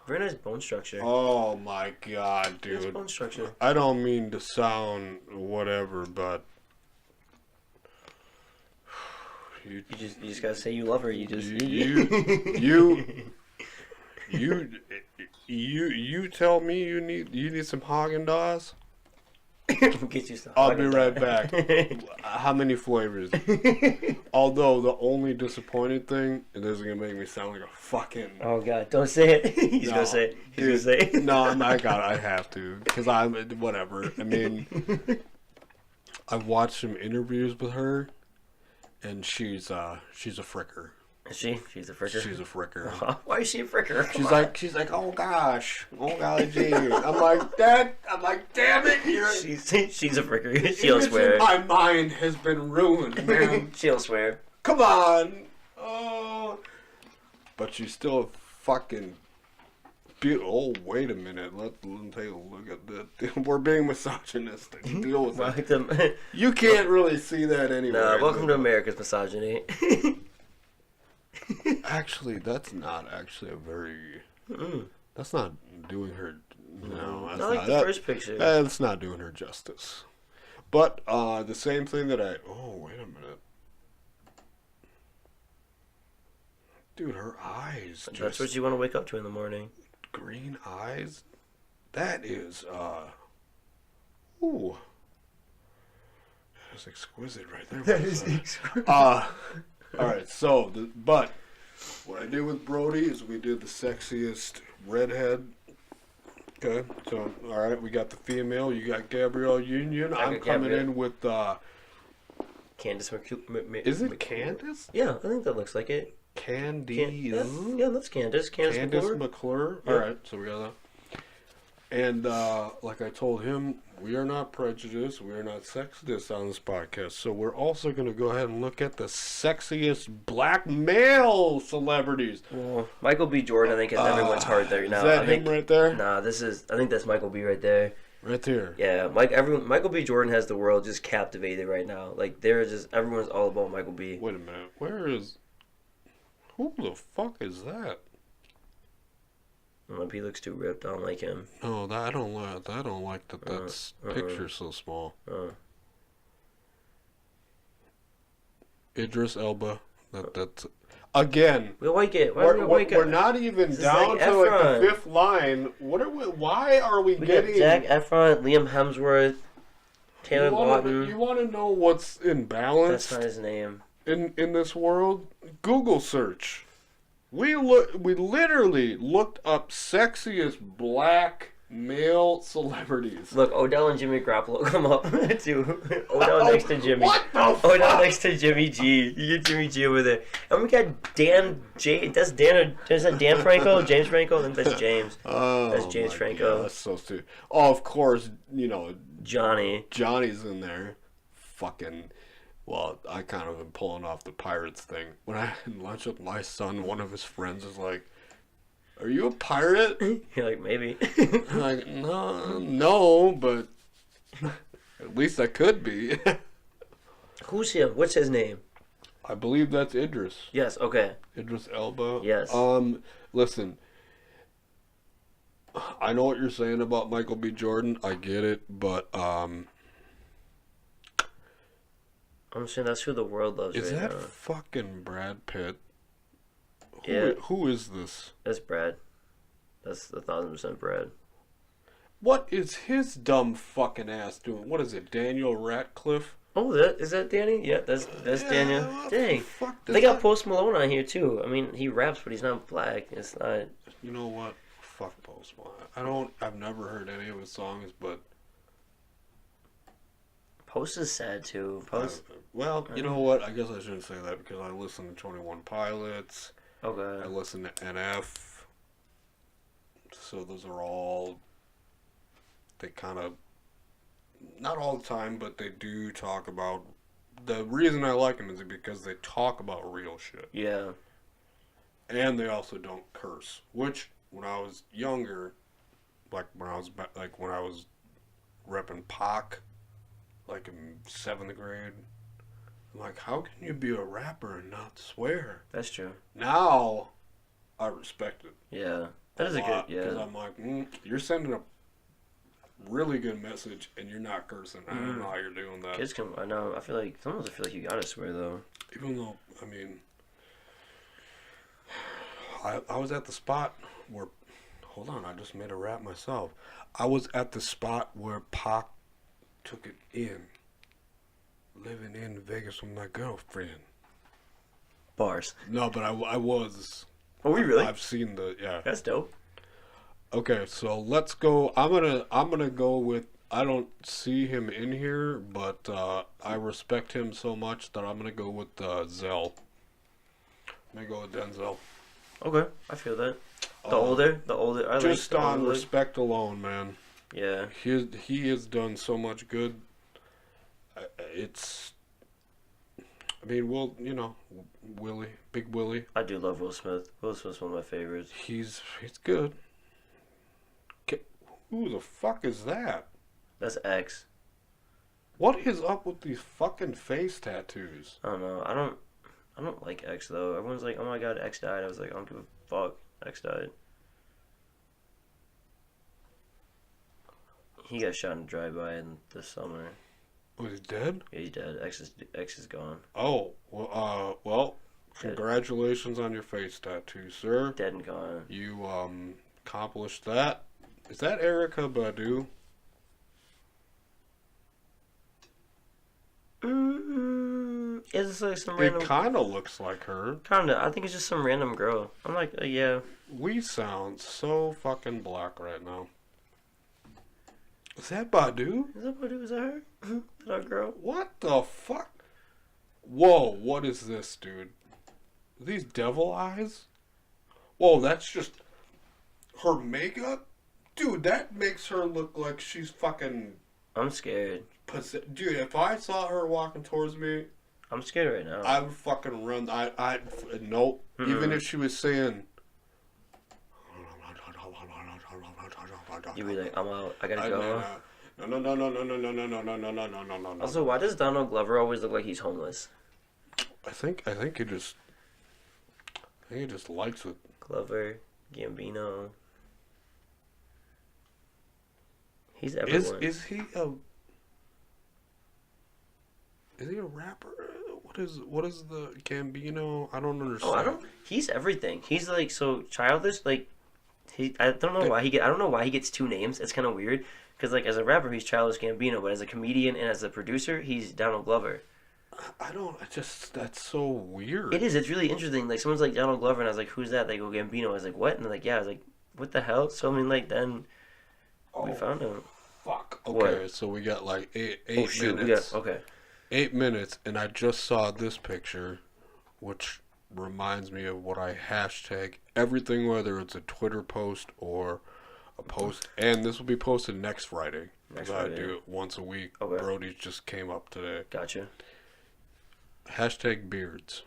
Very nice bone structure. Oh my god, dude. Nice bone structure. I don't mean to sound whatever, but You just gotta say you love her. You just you tell me you need some Haagen-Dazs. Get you some. I'll be right back. How many flavors? Although the only disappointing thing, and this is gonna make me sound like a fucking. Oh God! Don't say it. He's gonna say it. He's gonna say it. No, I have to, because I'm whatever. I mean, I've watched some interviews with her, and she's a fricker. Is she? She's a fricker. She's a fricker. Why is she a fricker? She's like, oh gosh, oh golly gee. I'm like, damn it, she's a fricker. She'll swear. My mind has been ruined, man. She'll swear. Come on. Oh. But she's still a fucking beautiful. Oh, wait a minute. Let's take a look at that. We're being misogynistic. Deal with it. You can't really see that anyway. Nah, welcome to America's misogyny. Actually, that's not actually a very. That's not doing her. No, that's not like the first picture. That's not doing her justice. But the same thing that I. Oh, wait a minute. Dude, her eyes. That's what you want to wake up to in the morning. Green eyes? That is, ooh. That's exquisite right there. That is exquisite. Alright, so, but, what I did with Brody is we did the sexiest redhead. Okay, so, alright, we got the female, you got Gabriel Union. I'm coming in with, Candace Is it Candace? Yeah, I think that looks like it. Candice. Yeah, that's Candace. Candace McClure. Yeah. Alright, so we got that. And like I told him, we are not prejudiced, we are not sexist on this podcast. So we're also going to go ahead and look at the sexiest black male celebrities. Well, Michael B. Jordan, I think, is everyone's heart there now. Is that him right there? Nah, I think that's Michael B. right there. Right there. Yeah, Michael B. Jordan has the world just captivated right now. Like, everyone's all about Michael B. Wait a minute, who the fuck is that? I don't know if he looks too ripped. I don't like him. No, I don't like that. That's picture so small. Idris Elba. That's again. We like it. We're not even down to like the fifth line. What are we? Why are we getting? We got Zac Efron, Liam Hemsworth, Taylor Lautner. You want to know what's imbalanced? That's not his name. In this world, Google search. We literally looked up sexiest black male celebrities. Look, Odell and Jimmy Garoppolo come up too. Odell next to Jimmy. What the fuck? Odell next to Jimmy G. You get Jimmy G over there, and we got Dan J. That's Dan. Is that Dan Franco? James Franco? I think that's James. That's James Franco. God, that's so stupid. Oh, of course, Johnny's in there. Fucking. Well, I kind of am pulling off the Pirates thing. When I had lunch with my son, one of his friends is like, "Are you a pirate?" You're like, maybe. I'm like, no, but at least I could be. Who's him? What's his name? I believe that's Idris. Yes, okay. Idris Elba. Yes. Listen, I know what you're saying about Michael B. Jordan. I get it, but I'm saying that's who the world loves. Is right that now. fucking Brad Pitt? Yeah. Who is this? That's Brad. That's 1,000% Brad. What is his dumb fucking ass doing? What is it, Daniel Radcliffe? Oh, is that Danny? Yeah, that's Daniel. Dang. They got Post Malone on here too. I mean, he raps, but he's not black. It's not. You know what? Fuck Post Malone. I've never heard any of his songs, but Post is sad too. Well, you know what? I guess I shouldn't say that because I listen to 21 Pilots. Okay. I listen to NF. So those are all. They kind of. Not all the time, but they do talk about. The reason I like them is because they talk about real shit. Yeah. And they also don't curse. Which, when I was younger, when I was repping Pac, like in 7th grade, I'm like, how can you be a rapper and not swear? That's true. Now, I respect it. Yeah. That is a good, yeah. Because I'm like, you're sending a really good message, and you're not cursing. I don't know how you're doing that. Kids can. I know. I feel like sometimes I feel like you gotta swear though. Even though, I mean, I was at the spot where. Hold on, I just made a rap myself. I was at the spot where Pac took it in. Living in Vegas with my girlfriend. Bars. No, but I was. Oh, we really? I've seen yeah. That's dope. Okay, so let's go. I'm gonna go with. I don't see him in here, but I respect him so much that I'm gonna go with Zell. I'm gonna go with Denzel. Okay, I feel that. The older. I just like the on older. respect alone, man. Yeah. He has done so much good. It's. I mean, Willie, Big Willie. I do love Will Smith. Will Smith's one of my favorites. He's good. Who the fuck is that? That's X. What is up with these fucking face tattoos? I don't know. I don't like X though. Everyone's like, "Oh my God, X died." I was like, "I don't give a fuck." X died. He got shot in a drive-by in the summer. Was he dead? Yeah, he's dead. X is gone. Oh, well, congratulations on your face tattoo, sir. Dead and gone. You accomplished that. Is that Erykah Badu? It's like some random. It kind of looks like her. Kinda. I think it's just some random girl. I'm like, yeah. We sound so fucking black right now. Is that Badu? Is that Badu? Is that her? Is that our girl? What the fuck? Whoa, what is this, dude? Are these devil eyes? Whoa, that's just her makeup? Dude, that makes her look like she's fucking... I'm scared. Dude, if I saw her walking towards me... I'm scared right now. I would fucking run. Nope. Mm-mm. Even if she was saying... You'd be like, I'm out. I gotta go. No. Also, why does Donald Glover always look like he's homeless? I think he just likes it. Glover, Gambino. He's everyone. Is he a rapper? What is the Gambino? I don't understand. He's everything. He's like so childish. Like I don't know why he gets two names. It's kind of weird because like as a rapper he's Childish Gambino, but as a comedian and as a producer he's Donald Glover. That's so weird. It is. It's really interesting. Like someone's like Donald Glover and I was like, who's that? They go Gambino. I was like, what? And they're like, yeah. I was like, what the hell? So I mean, like then we found him. Fuck. Okay, what? So we got like eight shoot, minutes. 8 minutes, and I just saw this picture, which reminds me of what I hashtag everything, whether it's a Twitter post or a post, and this will be posted next Friday. Because I do it once a week. Okay. Brody's just came up today. Gotcha. Hashtag beards.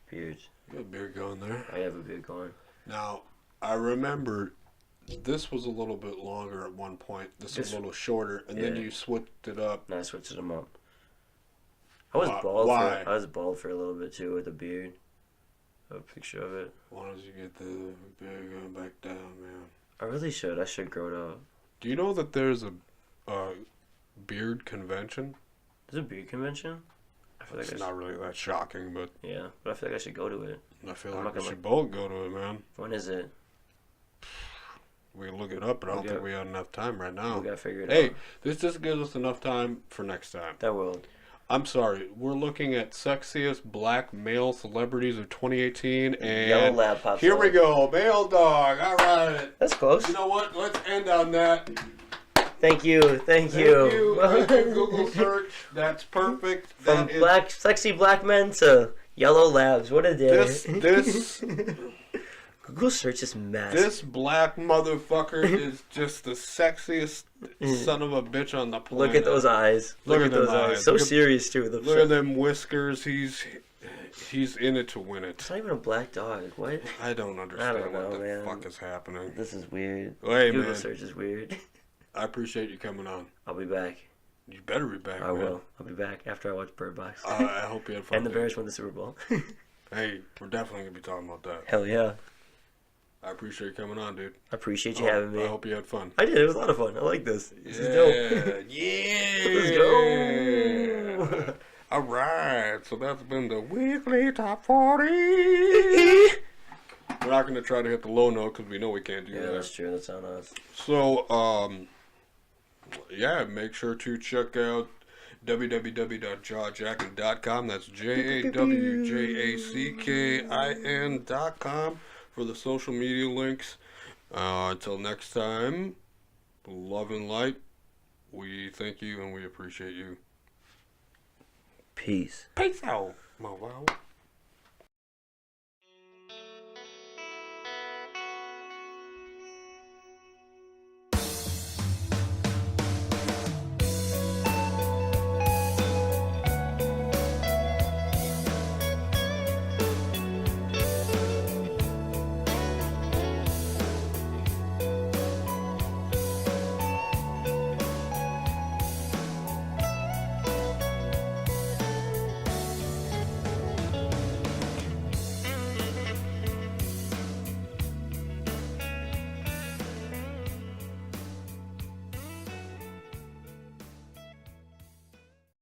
Beards. You got a beard going there? I have a beard going. Now, I remember this was a little bit longer at one point. This was a little shorter, and then you switched it up. No, I switched them up. I was bald. Why? I was bald for a little bit too with a beard. I have a picture of it. Why don't you get the beard going back down, man? I really should. I should grow it out. Do you know that there's a beard convention? There's a beard convention? I feel like it's not really that shocking, but... Yeah, but I feel like I should go to it. I feel like we should both go to it, man. When is it? We can look it up, but I don't think we have enough time right now. We gotta figure it out. Hey, this just gives us enough time for next time. That will. I'm sorry. We're looking at sexiest black male celebrities of 2018, and Yellow Lab pops here up. we go. Male dog. All right. That's close. You know what? Let's end on that. Thank you. Thank you. Google search. That's perfect. From sexy black men to Yellow Labs. What a day. This Google search is mess. This black motherfucker is just the sexiest son of a bitch on the planet. Look at those eyes. Look at those eyes. So serious too. Look at them whiskers. He's in it to win it. It's not even a black dog. What? I don't understand what the fuck is happening. This is weird. Hey, Google search is weird. I appreciate you coming on. I'll be back. You better be back, I will. I'll be back after I watch Bird Box. I hope you had fun. And the Bears won the Super Bowl. Hey, we're definitely going to be talking about that. Hell yeah. I appreciate you coming on, dude. I appreciate you having me. I hope you had fun. I did. It was a lot of fun. I like this. This is dope. Yeah. Let's go. All right. So that's been the weekly top 40. We're not going to try to hit the low note because we know we can't do that. Yeah, that's true. That's on us. So, yeah, make sure to check out www.JawJackin.com. That's JawJackin.com for the social media links. Until next time, love and light. We thank you and we appreciate you. Peace. Peace out, my wow.